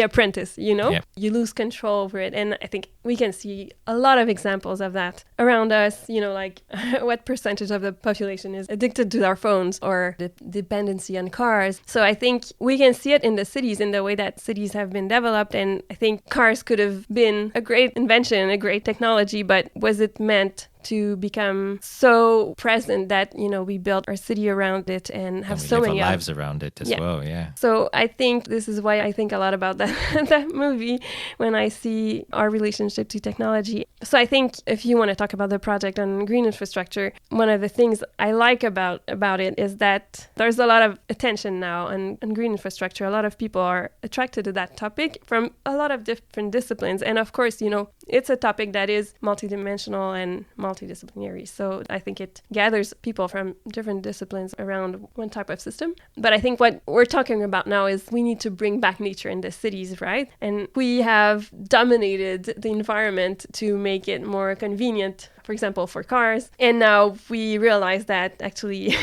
apprentice, you know? Yep. You lose control over it. And I think we can see a lot of examples of that around us, you know, like what percentage of the population is addicted to their phones or the dependency on cars. So I think we can see it in the cities, in the way that cities have been developed. And I think cars could have been a great invention, a great technology, but was it meant to become so present that, you know, we built our city around it and have so many lives around it as well. Yeah. So I think this is why I think a lot about that movie when I see our relationship to technology. So I think if you want to talk about the project on green infrastructure, one of the things I like about it is that there's a lot of attention now on green infrastructure. A lot of people are attracted to that topic from a lot of different disciplines. And of course, you know, it's a topic that is multidimensional and multidisciplinary. So I think it gathers people from different disciplines around one type of system. But I think what we're talking about now is we need to bring back nature in the cities, right? And we have dominated the environment to make it more convenient, for example, for cars. And now we realize that actually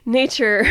nature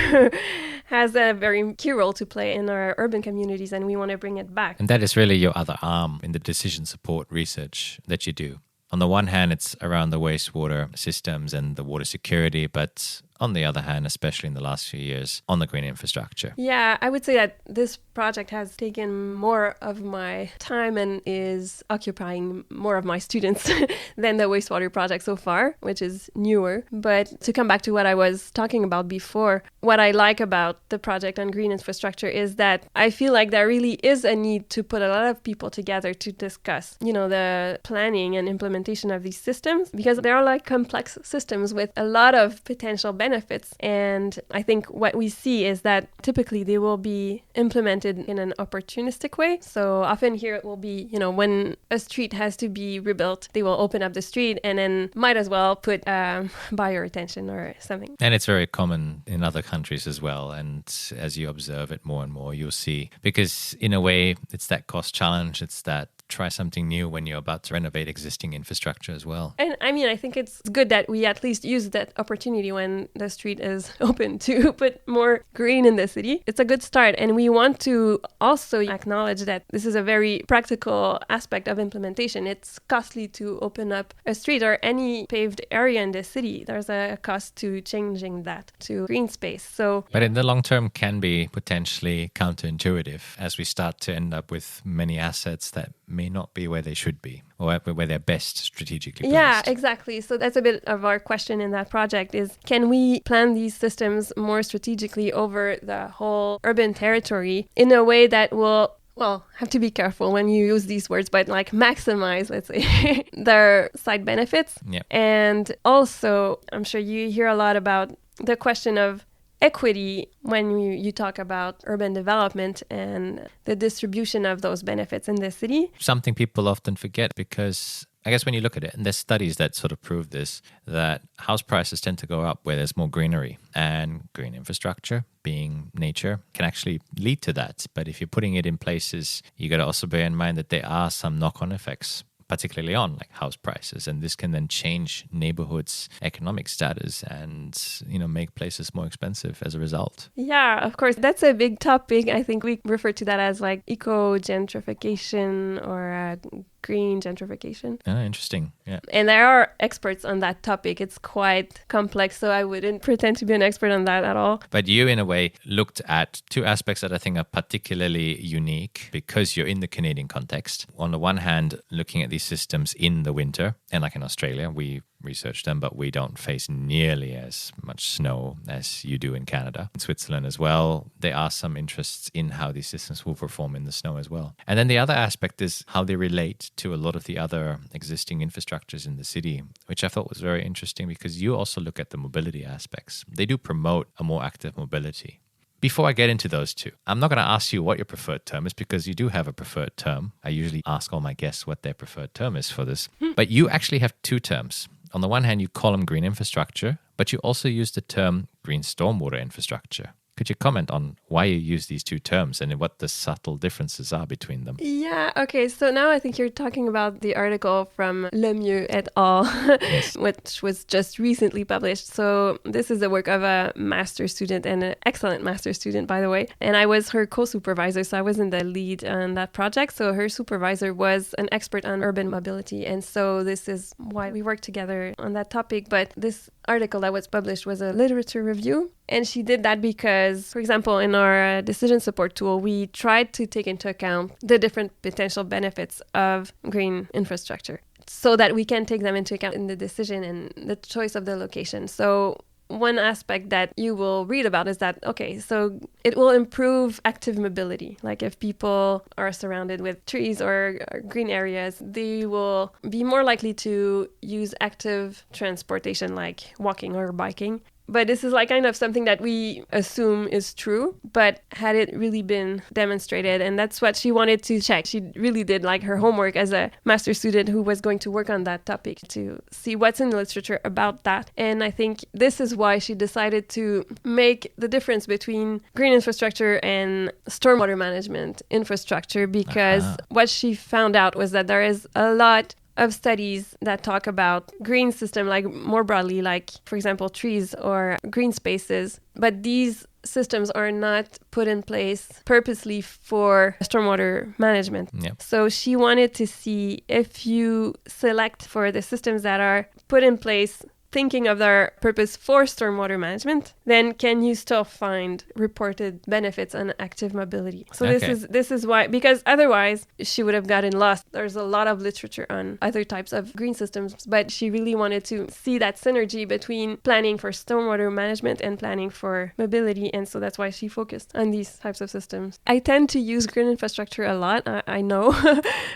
has a very key role to play in our urban communities, and we want to bring it back. And that is really your other arm in the decision support research that you do. On the one hand, it's around the wastewater systems and the water security, but on the other hand, especially in the last few years, on the green infrastructure. Yeah, I would say that this project has taken more of my time and is occupying more of my students than the wastewater project so far, which is newer. But to come back to what I was talking about before, what I like about the project on green infrastructure is that I feel like there really is a need to put a lot of people together to discuss, you know, the planning and implementation of these systems, because they are like complex systems with a lot of potential benefits. And I think what we see is that typically they will be implemented in an opportunistic way. So often here it will be, you know, when a street has to be rebuilt, they will open up the street and then might as well put bioretention or something. And it's very common in other countries as well. And as you observe it more and more, you'll see, because in a way, it's that cost challenge. It's that try something new when you're about to renovate existing infrastructure as well. And I mean, I think it's good that we at least use that opportunity when the street is open to put more green in the city. It's a good start. And we want to also acknowledge that this is a very practical aspect of implementation. It's costly to open up a street or any paved area in the city. There's a cost to changing that to green space. So, but in the long term can be potentially counterintuitive as we start to end up with many assets that may not be where they should be, or where they're best strategically placed. Yeah, exactly. So that's a bit of our question in that project is, can we plan these systems more strategically over the whole urban territory in a way that will, well, have to be careful when you use these words, but like maximize, let's say, their side benefits. Yeah. And also, I'm sure you hear a lot about the question of equity when you talk about urban development and the distribution of those benefits in the city. Something people often forget, because I guess when you look at it, and there's studies that sort of prove this, that house prices tend to go up where there's more greenery, and green infrastructure, being nature, can actually lead to that. But if you're putting it in places, you got to also bear in mind that there are some knock-on effects, particularly on like house prices, and this can then change neighborhoods' economic status and, you know, make places more expensive as a result. Yeah, of course, that's a big topic. I think we refer to that as like eco-gentrification or green gentrification. Oh, interesting. Yeah. And there are experts on that topic. It's quite complex, so I wouldn't pretend to be an expert on that at all. But you, in a way, looked at two aspects that I think are particularly unique because you're in the Canadian context. On the one hand, looking at these systems in the winter, and like in Australia, we research them, but we don't face nearly as much snow as you do in Canada. In Switzerland as well, there are some interests in how these systems will perform in the snow as well. And then the other aspect is how they relate to a lot of the other existing infrastructures in the city, which I thought was very interesting because you also look at the mobility aspects. They do promote a more active mobility. Before I get into those two, I'm not going to ask you what your preferred term is because you do have a preferred term. I usually ask all my guests what their preferred term is for this. But you actually have two terms. On the one hand, you call them green infrastructure, but you also use the term green stormwater infrastructure. Could you comment on why you use these two terms and what the subtle differences are between them? Yeah, okay. So now I think you're talking about the article from Lemieux et al., Yes. which was just recently published. So this is the work of a master's student, and an excellent master's student, by the way. And I was her co-supervisor, so I was in the lead on that project. So her supervisor was an expert on urban mobility. And so this is why we worked together on that topic. But this article that was published was a literature review. And she did that because, for example, in our decision support tool, we tried to take into account the different potential benefits of green infrastructure so that we can take them into account in the decision and the choice of the location. So one aspect that you will read about is that, okay, so it will improve active mobility. Like if people are surrounded with trees or green areas, they will be more likely to use active transportation like walking or biking. But this is like kind of something that we assume is true, but had it really been demonstrated? And that's what she wanted to check. She really did like her homework as a master's student who was going to work on that topic to see what's in the literature about that. And I think this is why she decided to make the difference between green infrastructure and stormwater management infrastructure, because what she found out was that there is a lot of studies that talk about green system, like more broadly, like, for example, trees or green spaces. But these systems are not put in place purposely for stormwater management. Yep. So she wanted to see if you select for the systems that are put in place thinking of their purpose for stormwater management, then can you still find reported benefits on active mobility? So this is why, because otherwise she would have gotten lost. There's a lot of literature on other types of green systems, but she really wanted to see that synergy between planning for stormwater management and planning for mobility, and so that's why she focused on these types of systems. I tend to use green infrastructure a lot, I know,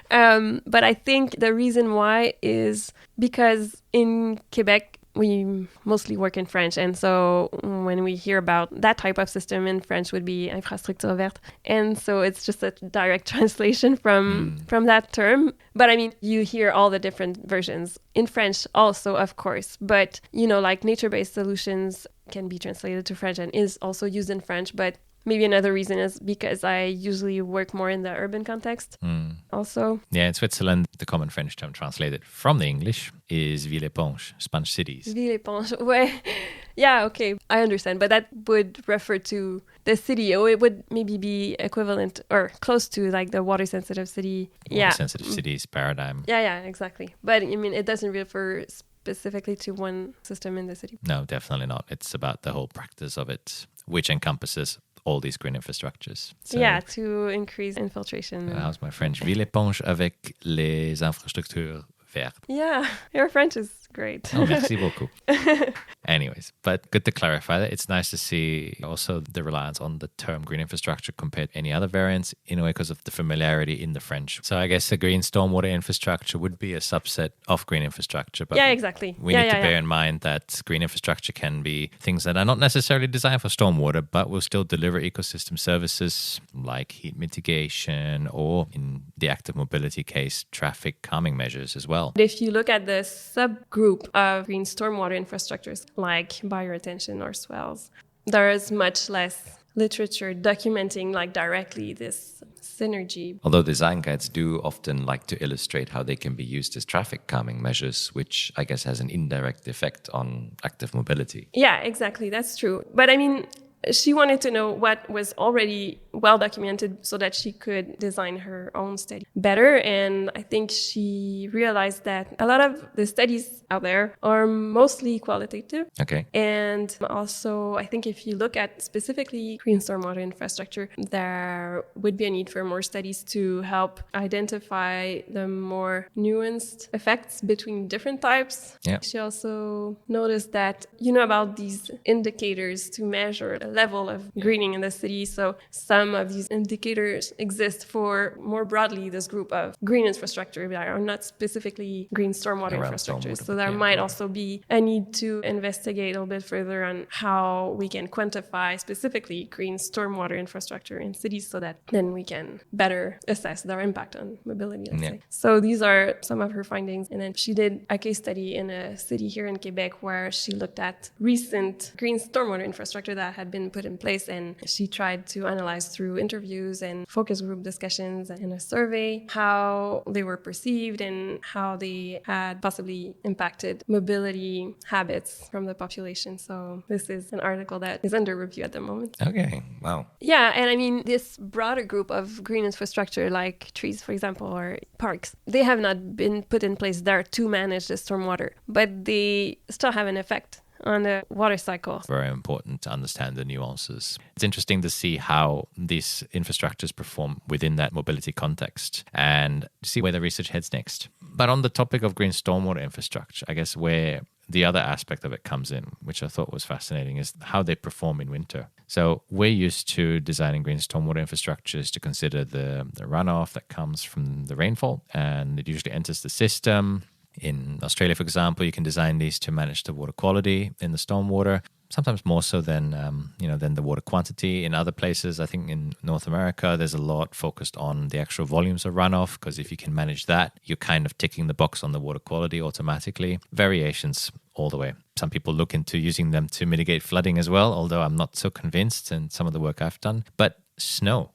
but I think the reason why is because in Quebec, we mostly work in French, and so when we hear about that type of system in French would be infrastructure verte, and so it's just a direct translation from that term. But I mean, you hear all the different versions in French also, of course, but you know, like nature-based solutions can be translated to French and is also used in French, but maybe another reason is because I usually work more in the urban context also. Yeah, in Switzerland, the common French term translated from the English is ville-éponge, sponge cities. Ville-éponge, ouais. Yeah, okay, I understand. But that would refer to the city. Or it would maybe be equivalent or close to like the water-sensitive city. Water-sensitive cities paradigm. Yeah, exactly. But I mean, it doesn't refer specifically to one system in the city. No, definitely not. It's about the whole practice of it, which encompasses all these green infrastructures. So, yeah, to increase infiltration. how's my French? Ville éponge avec les infrastructures vertes. Yeah, your French is great. Oh, merci beaucoup. Anyways, but good to clarify that. It's nice to see also the reliance on the term green infrastructure compared to any other variants in a way because of the familiarity in the French. So I guess the green stormwater infrastructure would be a subset of green infrastructure. But yeah, exactly. We need to bear in mind that green infrastructure can be things that are not necessarily designed for stormwater, but will still deliver ecosystem services like heat mitigation or, in the active mobility case, traffic calming measures as well. If you look at the subgroup of green stormwater infrastructures like bioretention or swells, there is much less literature documenting like directly this synergy. Although design guides do often like to illustrate how they can be used as traffic calming measures, which I guess has an indirect effect on active mobility. Yeah, exactly. That's true. But I mean, she wanted to know what was already well documented so that she could design her own study better. And I think she realized that a lot of the studies out there are mostly qualitative. Okay. And also, I think if you look at specifically green stormwater infrastructure, there would be a need for more studies to help identify the more nuanced effects between different types. Yeah. She also noticed that, you know, about these indicators to measure the level of greening in the city. So some of these indicators exist for more broadly this group of green infrastructure that are not specifically green stormwater infrastructures. So there might also be a need to investigate a little bit further on how we can quantify specifically green stormwater infrastructure in cities so that then we can better assess their impact on mobility, let's say. So these are some of her findings. And then she did a case study in a city here in Quebec where she looked at recent green stormwater infrastructure that had been put in place, and she tried to analyze through interviews and focus group discussions and a survey how they were perceived and how they had possibly impacted mobility habits from the population. So this is an article that is under review at the moment. Okay, wow. Yeah, and I mean, this broader group of green infrastructure like trees, for example, or parks, they have not been put in place there to manage the stormwater, but they still have an effect on the water cycle. Very important to understand the nuances. It's interesting to see how these infrastructures perform within that mobility context and see where the research heads next. But on the topic of green stormwater infrastructure, I guess where the other aspect of it comes in, which I thought was fascinating, is how they perform in winter. So we're used to designing green stormwater infrastructures to consider the runoff that comes from the rainfall, and it usually enters the system. In Australia, for example, you can design these to manage the water quality in the stormwater, sometimes more so than the water quantity. In other places, I think in North America, there's a lot focused on the actual volumes of runoff, because if you can manage that, you're kind of ticking the box on the water quality automatically. Variations all the way. Some people look into using them to mitigate flooding as well, although I'm not so convinced in some of the work I've done. But snow,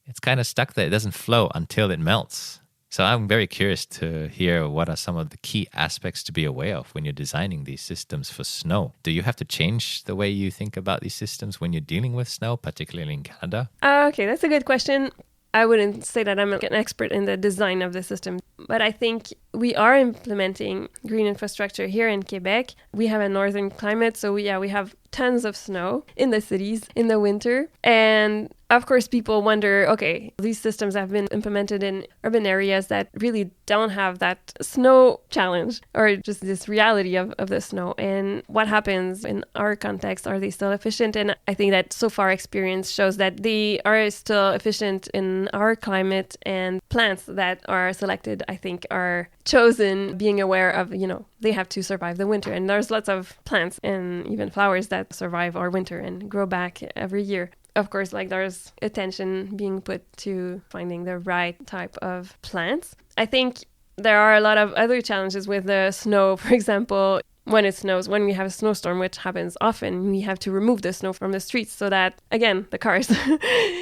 it's kind of stuck there. It doesn't flow until it melts. So I'm very curious to hear what are some of the key aspects to be aware of when you're designing these systems for snow. Do you have to change the way you think about these systems when you're dealing with snow, particularly in Canada? Okay, that's a good question. I wouldn't say that I'm an expert in the design of the system, but I think we are implementing green infrastructure here in Quebec. We have a northern climate, so we have tons of snow in the cities in the winter. And of course, people wonder, okay, these systems have been implemented in urban areas that really don't have that snow challenge or just this reality of the snow. And what happens in our context? Are they still efficient? And I think that so far experience shows that they are still efficient in our climate, and plants that are selected, I think, are chosen being aware of, they have to survive the winter. And there's lots of plants and even flowers that survive our winter and grow back every year. Of course, there's attention being put to finding the right type of plants. I think there are a lot of other challenges with the snow. For example, when it snows, when we have a snowstorm, which happens often, we have to remove the snow from the streets so that, again, the cars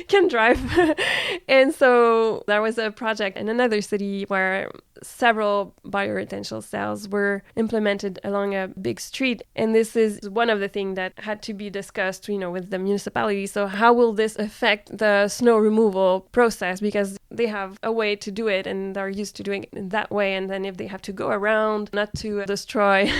can drive. And so there was a project in another city where several bioretention cells were implemented along a big street. And this is one of the things that had to be discussed, with the municipality. So how will this affect the snow removal process? Because they have a way to do it and they're used to doing it that way. And then if they have to go around not to destroy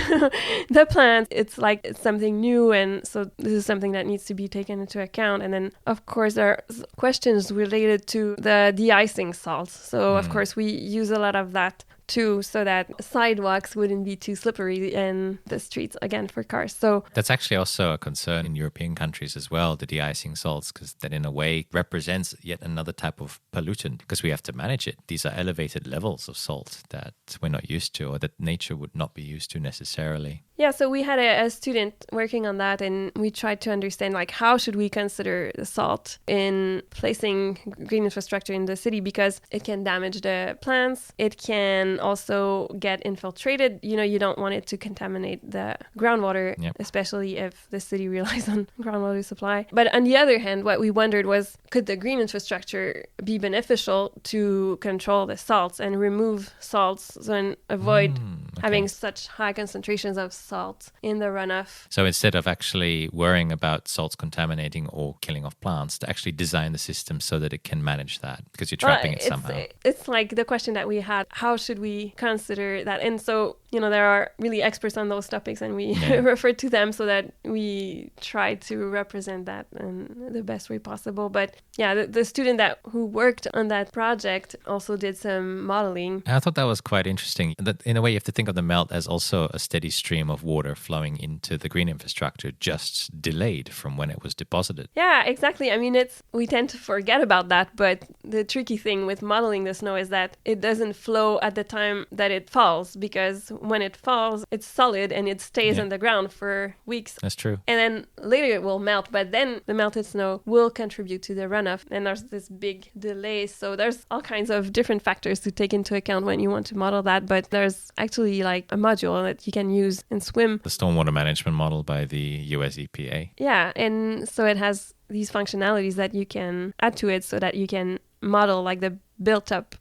the plants, it's like it's something new. And so this is something that needs to be taken into account. And then, of course, there are questions related to the de-icing salts. So, of course, we use a lot of that too, so that sidewalks wouldn't be too slippery and the streets, again, for cars. So that's actually also a concern in European countries as well, the de-icing salts, because that in a way represents yet another type of pollutant because we have to manage it. These are elevated levels of salt that we're not used to or that nature would not be used to necessarily. Yeah, so we had a student working on that, and we tried to understand, like, how should we consider the salt in placing green infrastructure in the city, because it can damage the plants. It can also get infiltrated. You know, you don't want it to contaminate the groundwater, especially if the city relies on groundwater supply. But on the other hand, what we wondered was, could the green infrastructure be beneficial to control the salts and remove salts and avoid having such high concentrations of salt in the runoff? So instead of actually worrying about salts contaminating or killing off plants, to actually design the system so that it can manage that, because you're trapping it somehow. It's like the question that we had, how should we consider that? And so, you know, there are really experts on those topics, and we refer to them so that we try to represent that in the best way possible. But yeah, the student who worked on that project also did some modeling. I thought that was quite interesting. That in a way, you have to think of the melt as also a steady stream of water flowing into the green infrastructure, just delayed from when it was deposited. Yeah, exactly. I mean, we tend to forget about that, but the tricky thing with modeling the snow is that it doesn't flow at the time that it falls, because when it falls, it's solid and it stays on the ground for weeks. That's true. And then later it will melt, but then the melted snow will contribute to the runoff, and there's this big delay. So there's all kinds of different factors to take into account when you want to model that, but there's actually like a module that you can use in SWIM. The stormwater management model by the US EPA. Yeah, and so it has these functionalities that you can add to it so that you can model like the built up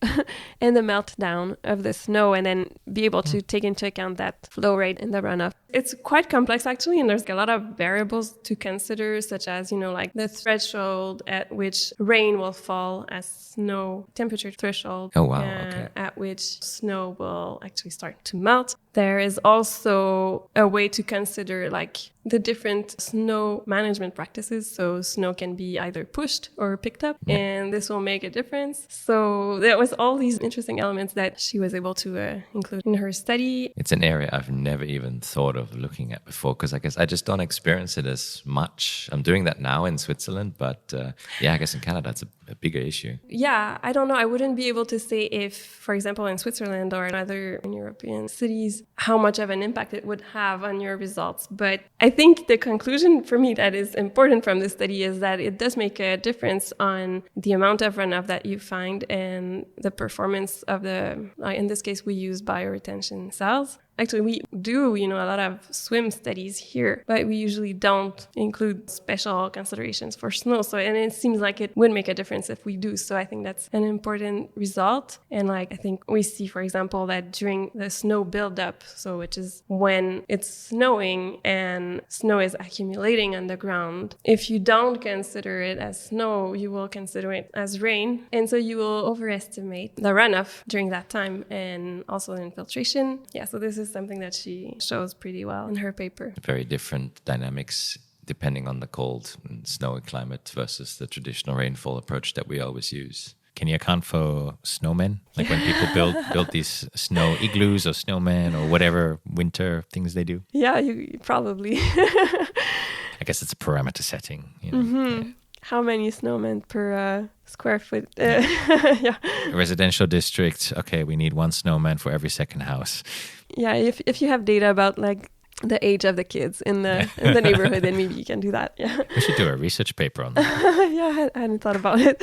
and the meltdown of the snow, and then be able to take into account that flow rate in the runoff. It's quite complex actually, and there's a lot of variables to consider, such as, you know, like the threshold at which rain will fall as snow, temperature threshold at which snow will actually start to melt. There is also a way to consider like the different snow management practices. So snow can be either pushed or picked up, and this will make a difference. So there was all these interesting elements that she was able to include in her study. It's an area I've never even thought of looking at before, because I guess I just don't experience it as much. I'm doing that now in Switzerland, but I guess in Canada it's a bigger issue. Yeah, I don't know. I wouldn't be able to say if, for example, in Switzerland or in other European cities, how much of an impact it would have on your results. But I think the conclusion for me that is important from this study is that it does make a difference on the amount of runoff that you find and the performance of in this case, we use bioretention cells. Actually, we do, a lot of SWIM studies here, but we usually don't include special considerations for snow. And it seems like it would make a difference if we do. So I think that's an important result. And I think we see, for example, that during the snow buildup, which is when it's snowing and snow is accumulating on the ground, if you don't consider it as snow, you will consider it as rain. And so you will overestimate the runoff during that time and also the infiltration. Yeah, so this is something that she shows pretty well in her paper. Very different dynamics depending on the cold and snowy climate versus the traditional rainfall approach that we always use. Can you account for snowmen? Like when people build these snow igloos or snowmen or whatever winter things they do? Yeah, you probably. I guess it's a parameter setting. Yeah. How many snowmen per square foot? Yeah. Residential district. Okay, we need one snowman for every second house. Yeah, if you have data about the age of the kids in the neighborhood, then maybe you can do that. Yeah. We should do a research paper on that. Yeah, I hadn't thought about it.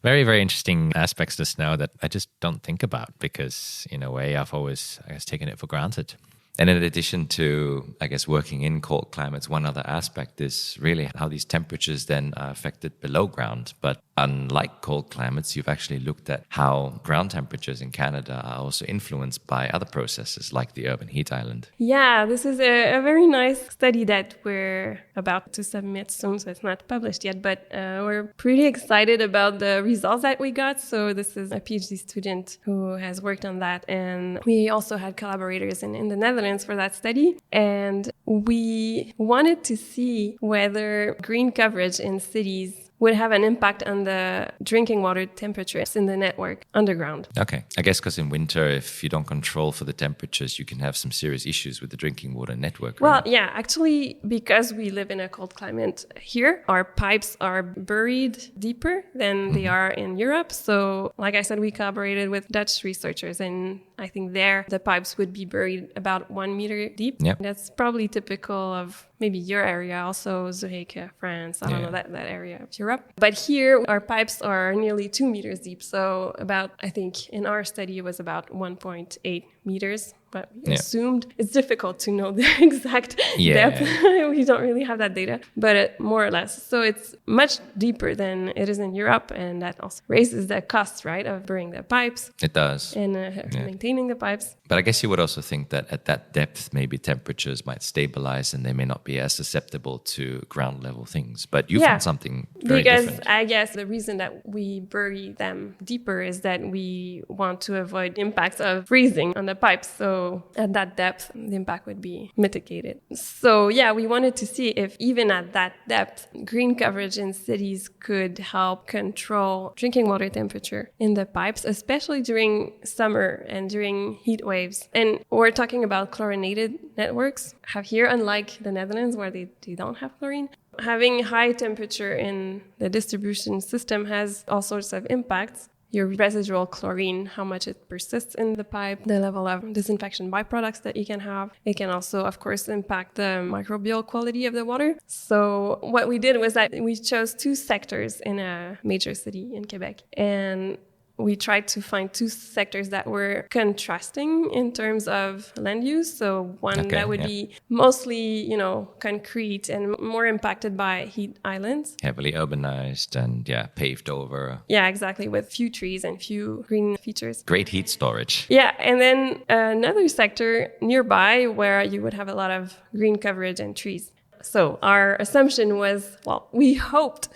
Very, very interesting aspects to snow that I just don't think about because in a way I've always, taken it for granted. And in addition to, I guess, working in cold climates, one other aspect is really how these temperatures then are affected below ground. But unlike cold climates, you've actually looked at how ground temperatures in Canada are also influenced by other processes like the urban heat island. Yeah, this is a very nice study that we're about to submit soon, so it's not published yet, but we're pretty excited about the results that we got. So this is a PhD student who has worked on that, and we also had collaborators in the Netherlands for that study, and we wanted to see whether green coverage in cities would have an impact on the drinking water temperatures in the network underground. Okay. I guess because in winter, if you don't control for the temperatures, you can have some serious issues with the drinking water network. Well, right? yeah, actually, because we live in a cold climate here, our pipes are buried deeper than they are in Europe. So, like I said, we collaborated with Dutch researchers, and I think there the pipes would be buried about 1 meter deep. Yep. That's probably typical of maybe your area, also Zurich, France, I don't know, that area of Europe. But here, our pipes are nearly 2 meters deep. So about, I think in our study, it was about 1.8 meters. But we assumed it's difficult to know the exact depth. We don't really have that data, but more or less. So it's much deeper than it is in Europe. And that also raises the cost, right, of burying the pipes. It does. And maintaining the pipes. But I guess you would also think that at that depth, maybe temperatures might stabilize and they may not be as susceptible to ground level things. But you found something very different. I guess the reason that we bury them deeper is that we want to avoid impacts of freezing on the pipes. So at that depth, the impact would be mitigated. So yeah, we wanted to see if even at that depth, green coverage in cities could help control drinking water temperature in the pipes, especially during summer and during heat waves. And we're talking about chlorinated networks. Here, unlike the Netherlands where they don't have chlorine, having high temperature in the distribution system has all sorts of impacts. Your residual chlorine, how much it persists in the pipe, the level of disinfection byproducts that you can have. It can also, of course, impact the microbial quality of the water. So what we did was that we chose 2 sectors in a major city in Quebec. And we tried to find 2 sectors that were contrasting in terms of land use. So one that would be mostly, concrete and more impacted by heat islands. Heavily urbanized and paved over. Yeah, exactly. With few trees and few green features. Great heat storage. Yeah. And then another sector nearby where you would have a lot of green coverage and trees. So our assumption was, we hoped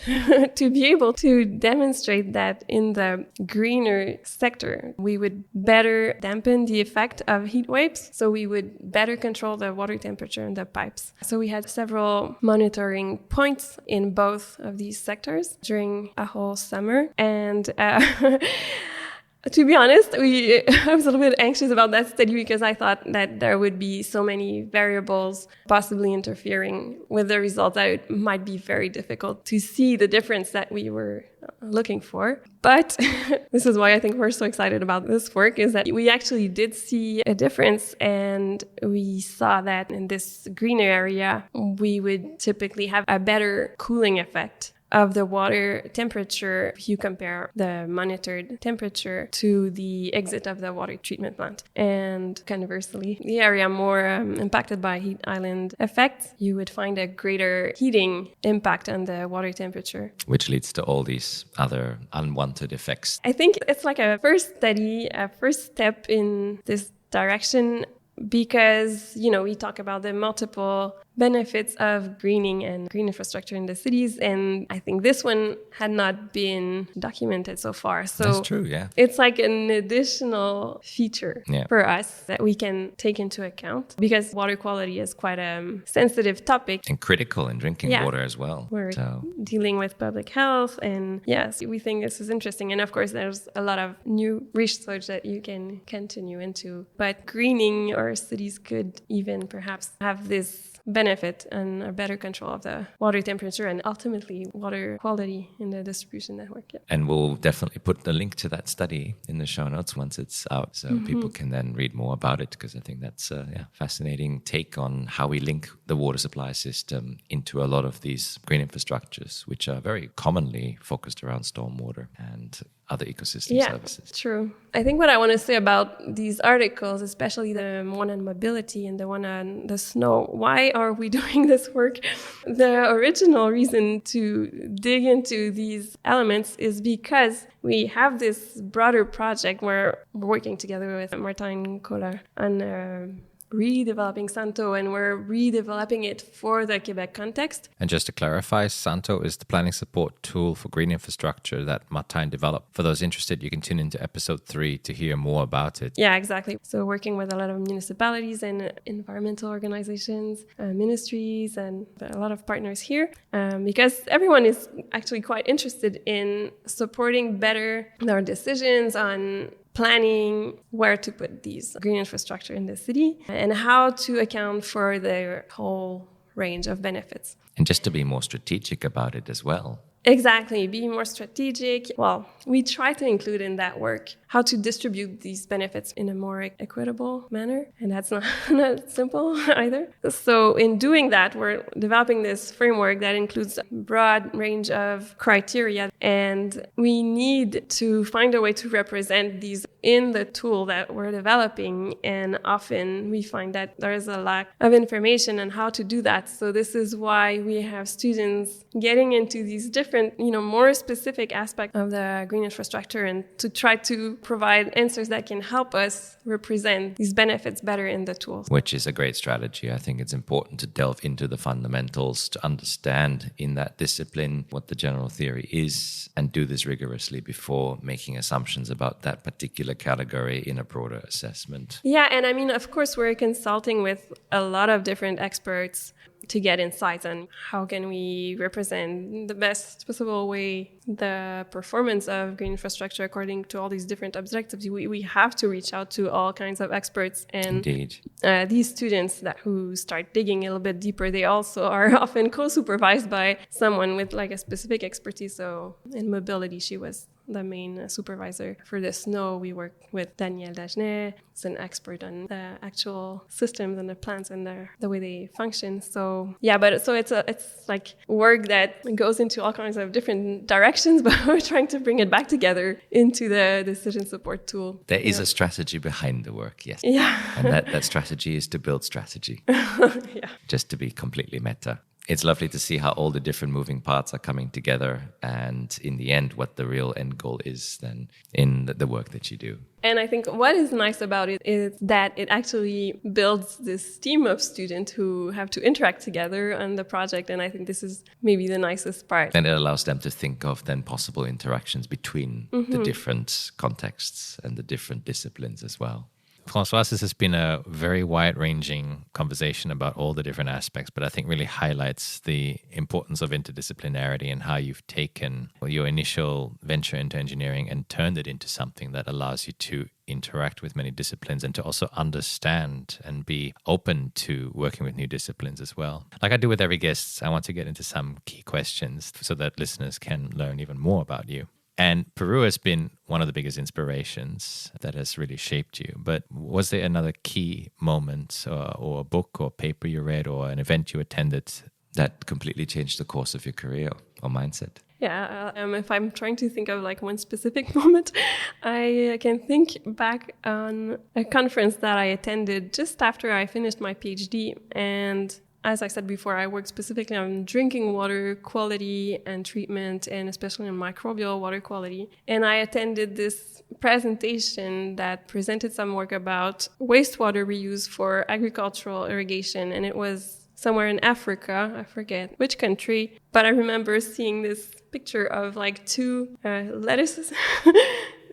to be able to demonstrate that in the greener sector, we would better dampen the effect of heat waves. So we would better control the water temperature in the pipes. So we had several monitoring points in both of these sectors during a whole summer. And to be honest, I was a little bit anxious about that study because I thought that there would be so many variables possibly interfering with the results that it might be very difficult to see the difference that we were looking for. But this is why I think we're so excited about this work, is that we actually did see a difference, and we saw that in this greener area, we would typically have a better cooling effect of the water temperature if you compare the monitored temperature to the exit of the water treatment plant. And conversely, the area more impacted by heat island effects, you would find a greater heating impact on the water temperature. Which leads to all these other unwanted effects. I think it's like a first study, a first step in this direction, because, we talk about the multiple benefits of greening and green infrastructure in the cities. And I think this one had not been documented so far. So that's true, yeah. It's like an additional feature for us that we can take into account, because water quality is quite a sensitive topic. And critical in drinking water as well. We're dealing with public health. And yes, we think this is interesting. And of course, there's a lot of new research that you can continue into. But greening our cities could even perhaps have this benefit and a better control of the water temperature and ultimately water quality in the distribution network. Yeah. And we'll definitely put the link to that study in the show notes once it's out, so people can then read more about it, because I think that's a fascinating take on how we link the water supply system into a lot of these green infrastructures, which are very commonly focused around stormwater. And other ecosystem services. True. I think what I want to say about these articles, especially the one on mobility and the one on the snow, why are we doing this work? The original reason to dig into these elements is because we have this broader project where we're working together with Martin Kohler on redeveloping Santo, and we're redeveloping it for the Quebec context. And just to clarify, Santo is the planning support tool for green infrastructure that Martin developed. For those interested, you can tune into episode 3 to hear more about it. Yeah, exactly. So working with a lot of municipalities and environmental organizations, ministries, and a lot of partners here, because everyone is actually quite interested in supporting better their decisions on planning where to put these green infrastructure in the city and how to account for their whole range of benefits. And just to be more strategic about it as well. Exactly, be more strategic. Well, we try to include in that work how to distribute these benefits in a more equitable manner. And that's not simple either. So in doing that, we're developing this framework that includes a broad range of criteria. And we need to find a way to represent these in the tool that we're developing. And often we find that there is a lack of information on how to do that. So this is why we have students getting into these different, more specific aspects of the green infrastructure and to try to provide answers that can help us represent these benefits better in the tools. Which is a great strategy. I think it's important to delve into the fundamentals to understand in that discipline what the general theory is and do this rigorously before making assumptions about that particular category in a broader assessment. Yeah, and I mean, of course, we're consulting with a lot of different experts to get insights on how can we represent the best possible way the performance of green infrastructure according to all these different objectives. We have to reach out to all kinds of experts. And indeed, these students who start digging a little bit deeper, they also are often co-supervised by someone with like a specific expertise. So in mobility, she was the main supervisor. For the snow, we work with Danielle Dagenet. He's an expert on the actual systems and the plants and the way they function. So yeah, but so it's like work that goes into all kinds of different directions, but we're trying to bring it back together into the decision support tool. There is a strategy behind the work, yes. Yeah. And that strategy is to build strategy. Yeah. Just to be completely meta. It's lovely to see how all the different moving parts are coming together and in the end what the real end goal is then in the work that you do. And I think what is nice about it is that it actually builds this team of students who have to interact together on the project. And I think this is maybe the nicest part. And it allows them to think of then possible interactions between the different contexts and the different disciplines as well. Françoise, this has been a very wide-ranging conversation about all the different aspects, but I think really highlights the importance of interdisciplinarity and how you've taken your initial venture into engineering and turned it into something that allows you to interact with many disciplines and to also understand and be open to working with new disciplines as well. Like I do with every guest, I want to get into some key questions so that listeners can learn even more about you. And Peru has been one of the biggest inspirations that has really shaped you. But was there another key moment or a book or paper you read or an event you attended that completely changed the course of your career or mindset? Yeah, if I'm trying to think of like one specific moment, I can think back on a conference that I attended just after I finished my PhD. And as I said before, I work specifically on drinking water quality and treatment, and especially on microbial water quality. And I attended this presentation that presented some work about wastewater reuse for agricultural irrigation. And it was somewhere in Africa, I forget which country, but I remember seeing this picture of like two lettuces.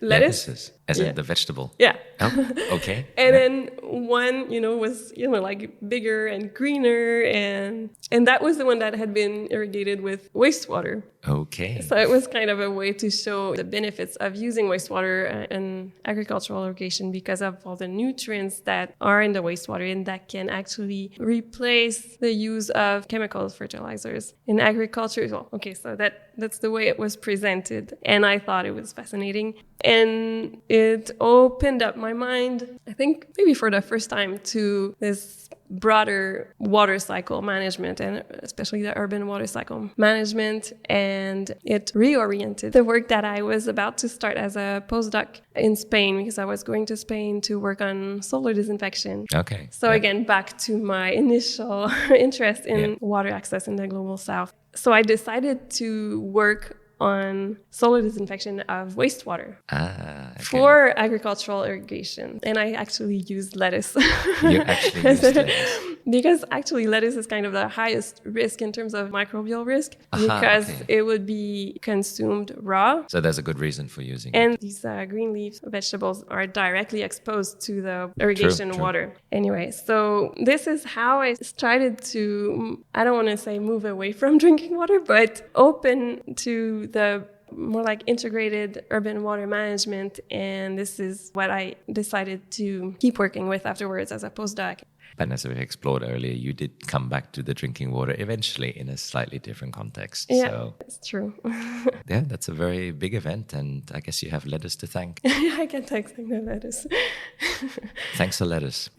Lettuces, as in the vegetable? Yeah. Oh, okay. And then one, was, like bigger and greener. And that was the one that had been irrigated with wastewater. Okay. So it was kind of a way to show the benefits of using wastewater and agricultural irrigation because of all the nutrients that are in the wastewater and that can actually replace the use of chemical fertilizers in agriculture. Well, okay, so that's the way it was presented. And I thought it was fascinating. And it opened up my mind, I think maybe for the first time, to this broader water cycle management, and especially the urban water cycle management. And it reoriented the work that I was about to start as a postdoc in Spain, because I was going to Spain to work on solar disinfection. Okay. So again, back to my initial interest in water access in the global south. So I decided to work on solar disinfection of wastewater for agricultural irrigation. And I actually used lettuce. You actually used lettuce? Because actually lettuce is kind of the highest risk in terms of microbial risk, because it would be consumed raw. So there's a good reason for using and it. These green leaf vegetables are directly exposed to the irrigation water. Anyway, so this is how I started to, I don't want to say move away from drinking water, but open to the more like integrated urban water management. And this is what I decided to keep working with afterwards as a postdoc. And as we explored earlier, you did come back to the drinking water eventually in a slightly different context. Yeah, so, it's true. Yeah, that's a very big event, and I guess you have lettuce to thank. I can thank the lettuce. Thanks for lettuce.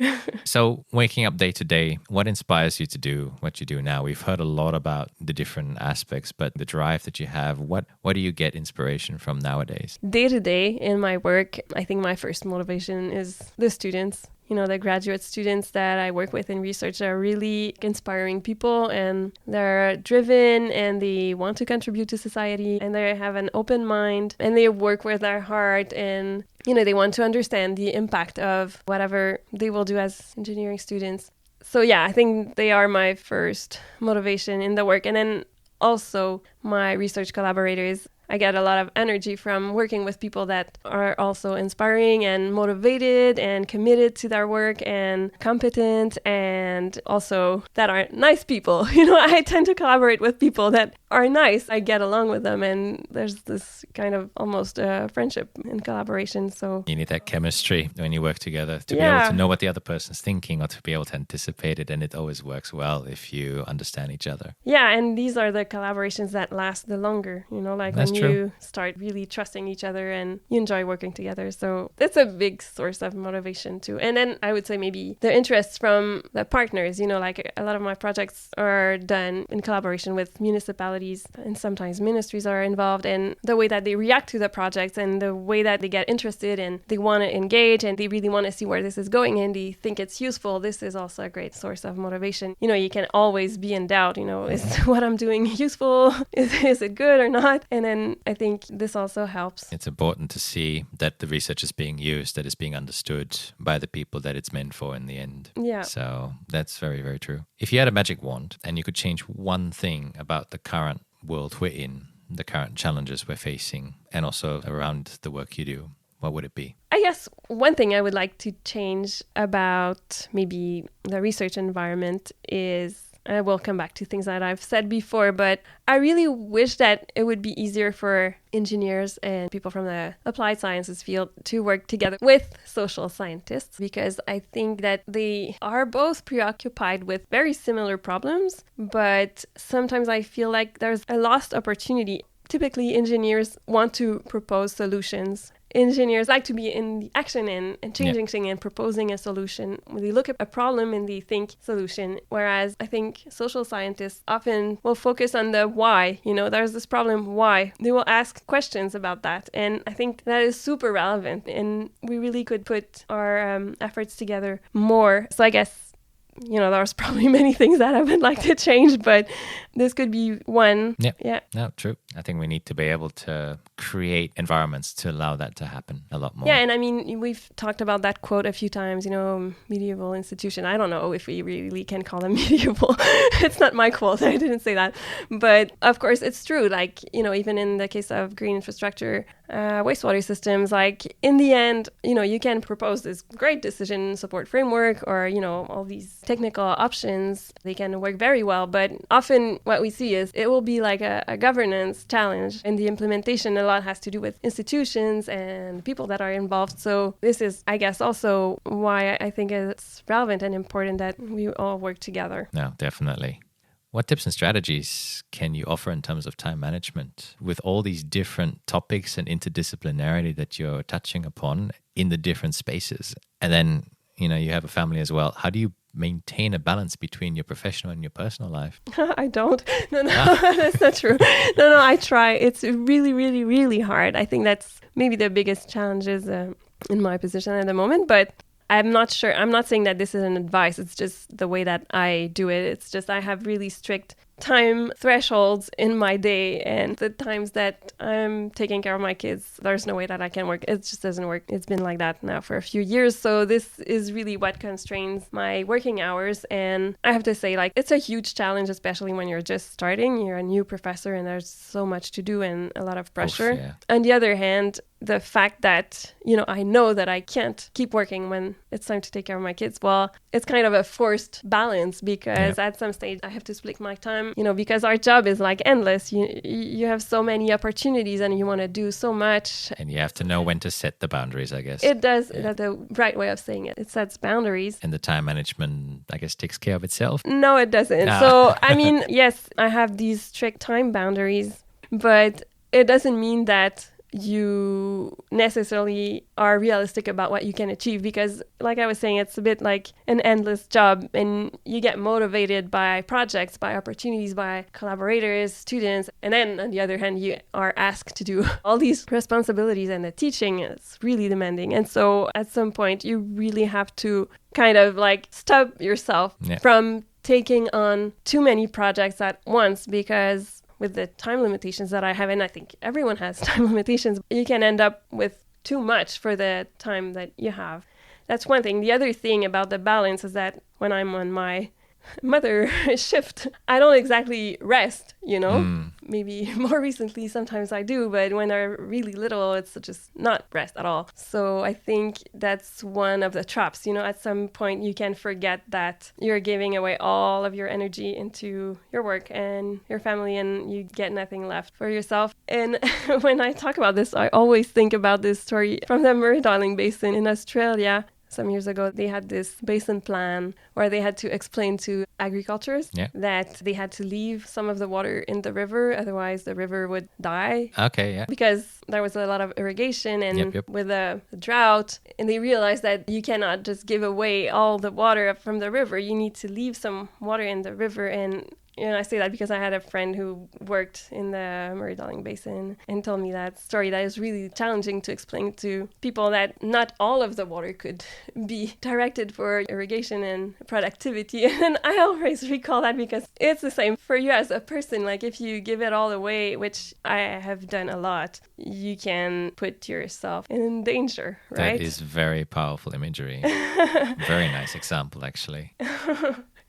So waking up day to day, what inspires you to do what you do now? We've heard a lot about the different aspects, but the drive that you have, what do you get inspiration from nowadays? Day to day in my work, I think my first motivation is the students. You know, the graduate students that I work with in research are really inspiring people, and they're driven and they want to contribute to society, and they have an open mind and they work with their heart, and, you know, they want to understand the impact of whatever they will do as engineering students. So yeah, I think they are my first motivation in the work. And then also my research collaborators. I get a lot of energy from working with people that are also inspiring and motivated and committed to their work and competent, and also that are nice people. You know, I tend to collaborate with people that are nice. I get along with them, and there's this kind of almost friendship and collaboration. So you need that chemistry when you work together to be able to know what the other person's thinking, or to be able to anticipate it. And it always works well if you understand each other. Yeah, and these are the collaborations that last the longer, you know, like That's when you start really trusting each other and you enjoy working together. So it's a big source of motivation too. And then I would say maybe the interest from the partners, you know, like a lot of my projects are done in collaboration with municipalities, and sometimes ministries are involved, and the way that they react to the projects and the way that they get interested and they want to engage and they really want to see where this is going and they think it's useful. This is also a great source of motivation. You know, you can always be in doubt, you know, is what I'm doing useful? Is it good or not? And then I think this also helps. It's important to see that the research is being used, that it's being understood by the people that it's meant for in the end. Yeah. So that's very, very true. If you had a magic wand and you could change one thing about the current world we're in, the current challenges we're facing, and also around the work you do, what would it be? I guess one thing I would like to change about maybe the research environment is, I will come back to things that I've said before, but I really wish that it would be easier for engineers and people from the applied sciences field to work together with social scientists, because I think that they are both preoccupied with very similar problems, but sometimes I feel like there's a lost opportunity. Typically, engineers want to propose solutions. Engineers like to be in the action and changing things and proposing a solution. When they look at a problem and they think solution, whereas I think social scientists often will focus on the why. You know, there's this problem, why? They will ask questions about that. And I think that is super relevant, and we really could put our efforts together more. So I guess, you know, there's probably many things that I would like to change, but this could be one. Yeah. No, true. I think we need to be able to create environments to allow that to happen a lot more. Yeah, and I mean, we've talked about that quote a few times, you know, medieval institution. I don't know if we really can call them medieval. It's not my quote. I didn't say that. But of course, it's true. Like, you know, even in the case of green infrastructure, wastewater systems, like in the end, you know, you can propose this great decision support framework or, you know, all these technical options. They can work very well. But often what we see is it will be like a governance challenge, and the implementation a lot has to do with institutions and people that are involved. So this is, I guess, also why I think it's relevant and important that we all work together. No, definitely. What tips and strategies can you offer in terms of time management with all these different topics and interdisciplinarity that you're touching upon in the different spaces? And then, you know, you have a family as well. How do you maintain a balance between your professional and your personal life? I don't. No, that's not true. No, I try. It's really, really, really hard. I think that's maybe the biggest challenges in my position at the moment, but I'm not sure. I'm not saying that this is an advice. It's just the way that I do it. It's just I have really strict time thresholds in my day, and the times that I'm taking care of my kids, there's no way that I can work. It just doesn't work. It's been like that now for a few years. So this is really what constrains my working hours. And I have to say, like, it's a huge challenge, especially when you're just starting. You're a new professor and there's so much to do and a lot of pressure. Yeah. On the other hand, the fact that, I know that I can't keep working when it's time to take care of my kids, well, it's kind of a forced balance because at some stage I have to split my time, because our job is like endless. You have so many opportunities and you want to do so much. And you have to know when to set the boundaries, I guess. It does. Yeah. That's the right way of saying it. It sets boundaries. And the time management, I guess, takes care of itself. No, it doesn't. So, yes, I have these strict time boundaries, but it doesn't mean that you necessarily are realistic about what you can achieve, because like I was saying, it's a bit like an endless job and you get motivated by projects, by opportunities, by collaborators, students, and then on the other hand you are asked to do all these responsibilities, and the teaching is really demanding. And so at some point you really have to kind of like stop yourself from taking on too many projects at once, because with the time limitations that I have, and I think everyone has time limitations, you can end up with too much for the time that you have. That's one thing. The other thing about the balance is that when I'm on my mother shift, I don't exactly rest, Maybe more recently, sometimes I do, but when they're really little, it's just not rest at all. So I think that's one of the traps, at some point you can forget that you're giving away all of your energy into your work and your family, and you get nothing left for yourself. And when I talk about this, I always think about this story from the Murray-Darling Basin in Australia. Some years ago, they had this basin plan where they had to explain to agriculturists that they had to leave some of the water in the river, otherwise the river would die. Okay, yeah. Because there was a lot of irrigation and with a drought, and they realized that you cannot just give away all the water from the river. You need to leave some water in the river. And I say that because I had a friend who worked in the Murray-Darling Basin and told me that story that is really challenging to explain to people, that not all of the water could be directed for irrigation and productivity. And I always recall that because it's the same for you as a person. Like if you give it all away, which I have done a lot, you can put yourself in danger, right? That is very powerful imagery. Very nice example, actually.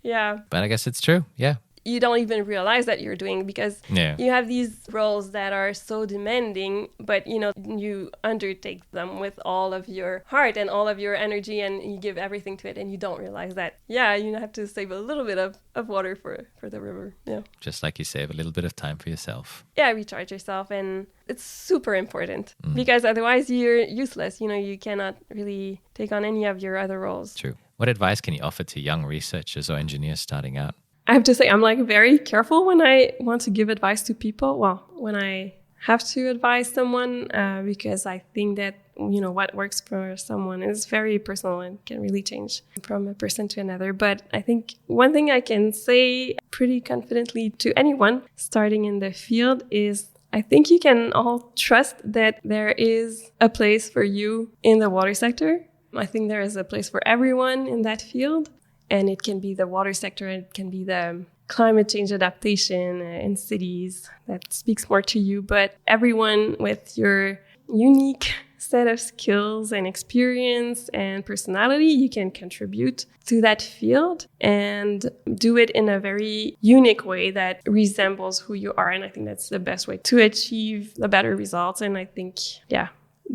Yeah. But I guess it's true. Yeah. You don't even realize that you're doing, because you have these roles that are so demanding, but you undertake them with all of your heart and all of your energy, and you give everything to it, and you don't realize that you have to save a little bit of water for the river. Just like you save a little bit of time for yourself. Recharge yourself, and it's super important because otherwise you're useless. You cannot really take on any of your other roles. True. What advice can you offer to young researchers or engineers starting out? I have to say, I'm like very careful when I want to give advice to people. Well, when I have to advise someone, because I think that, what works for someone is very personal and can really change from a person to another. But I think one thing I can say pretty confidently to anyone starting in the field is I think you can all trust that there is a place for you in the water sector. I think there is a place for everyone in that field. And it can be the water sector, it can be the climate change adaptation in cities that speaks more to you. But everyone with your unique set of skills and experience and personality, you can contribute to that field and do it in a very unique way that resembles who you are. And I think that's the best way to achieve the better results. And I think,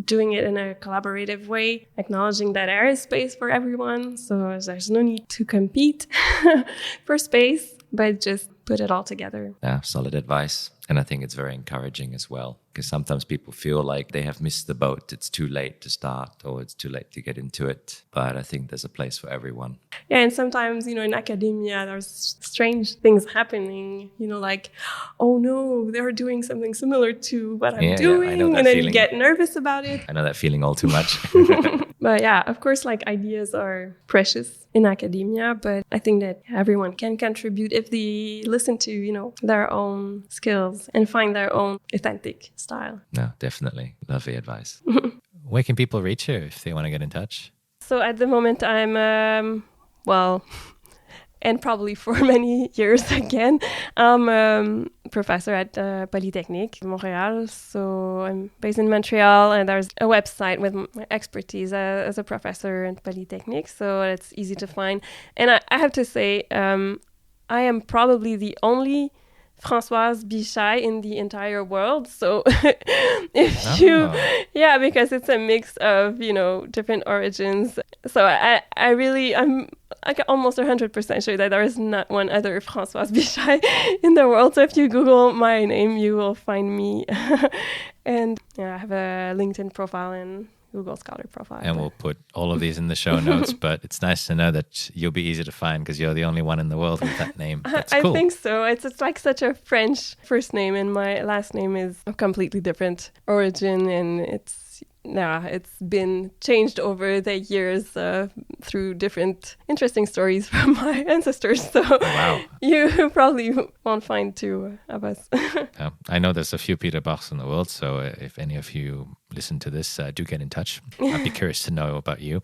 doing it in a collaborative way, acknowledging that there is space for everyone. So there's no need to compete for space, but just put it all together. Yeah, solid advice. And I think it's very encouraging as well, because sometimes people feel like they have missed the boat. It's too late to start, or it's too late to get into it. But I think there's a place for everyone. Yeah, and sometimes, in academia, there's strange things happening, like, oh no, they're doing something similar to what I'm doing. I know that and then feeling. you get nervous about it. I know that feeling all too much. But yeah, of course, like ideas are precious in academia, but I think that everyone can contribute if they listen to, their own skills and find their own authentic style. No, definitely. Lovely advice. Where can people reach you if they want to get in touch? So at the moment, I'm, and probably for many years again, I'm a professor at Polytechnique Montreal. So I'm based in Montreal, and there's a website with my expertise as a professor at Polytechnique, so it's easy to find. And I have to say, I am probably the only Françoise Bichai in the entire world. So because it's a mix of, different origins. So I'm like almost 100% sure that there is not one other Françoise Bichai in the world. So if you Google my name, you will find me. And I have a LinkedIn profile and Google Scholar profile. And we'll put all of these in the show notes, but it's nice to know that you'll be easy to find because you're the only one in the world with that name. That's cool. I think so. It's like such a French first name, and my last name is a completely different origin, and it's been changed over the years through different interesting stories from my ancestors. So wow. You probably won't find two of us. I know there's a few Peter Bachs in the world, so if any of you listen to this, do get in touch. I'd be curious to know about you.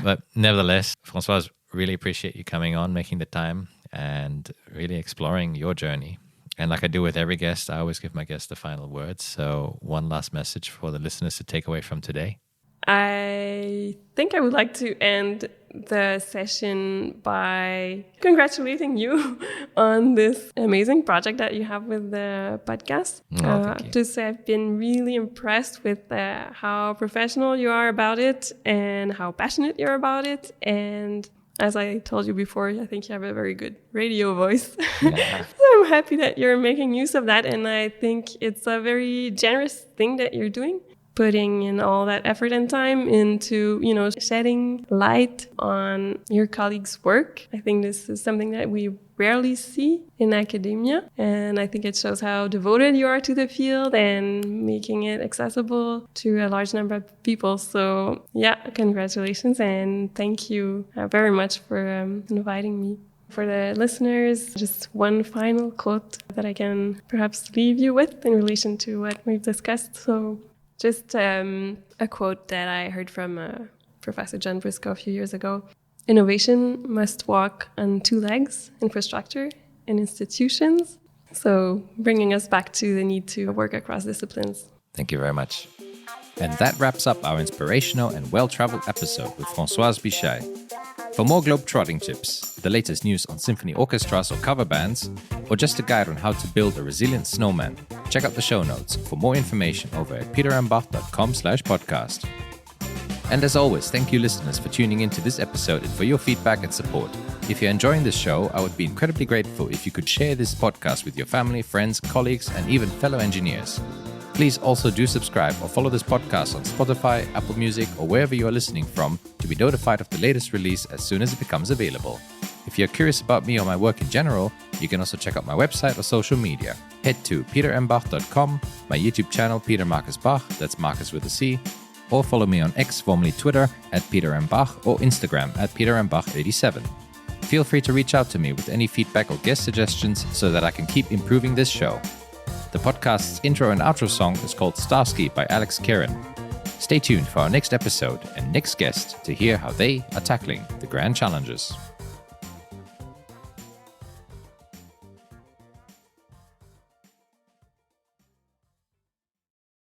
But nevertheless, Françoise, really appreciate you coming on, making the time, and really exploring your journey. And like I do with every guest, I always give my guest the final word. So one last message for the listeners to take away from today. I think I would like to end the session by congratulating you on this amazing project that you have with the podcast. Thank you. To say I've been really impressed with how professional you are about it and how passionate you're about it. And as I told you before, I think you have a very good radio voice. Yeah. So I'm happy that you're making use of that. And I think it's a very generous thing that you're doing, putting in all that effort and time into, shedding light on your colleagues' work. I think this is something that we rarely see in academia. And I think it shows how devoted you are to the field and making it accessible to a large number of people. So congratulations. And thank you very much for inviting me. For the listeners, just one final quote that I can perhaps leave you with in relation to what we've discussed. So just a quote that I heard from Professor John Briscoe a few years ago. Innovation must walk on two legs, infrastructure and institutions. So bringing us back to the need to work across disciplines. Thank you very much. And that wraps up our inspirational and well-traveled episode with Françoise Bichai. For more globe-trotting tips, the latest news on symphony orchestras or cover bands, or just a guide on how to build a resilient snowman, check out the show notes for more information over at petermbach.com/podcast. And as always, thank you listeners for tuning into this episode and for your feedback and support. If you're enjoying this show, I would be incredibly grateful if you could share this podcast with your family, friends, colleagues, and even fellow engineers. Please also do subscribe or follow this podcast on Spotify, Apple Music, or wherever you are listening from to be notified of the latest release as soon as it becomes available. If you're curious about me or my work in general, you can also check out my website or social media. Head to petermbach.com, my YouTube channel Peter Marcus Bach, that's Marcus with a C, or follow me on X, formerly Twitter, at petermbach, or Instagram at petermbach87. Feel free to reach out to me with any feedback or guest suggestions so that I can keep improving this show. The podcast's intro and outro song is called Starsky by Alex Kieran. Stay tuned for our next episode and next guest to hear how they are tackling the grand challenges.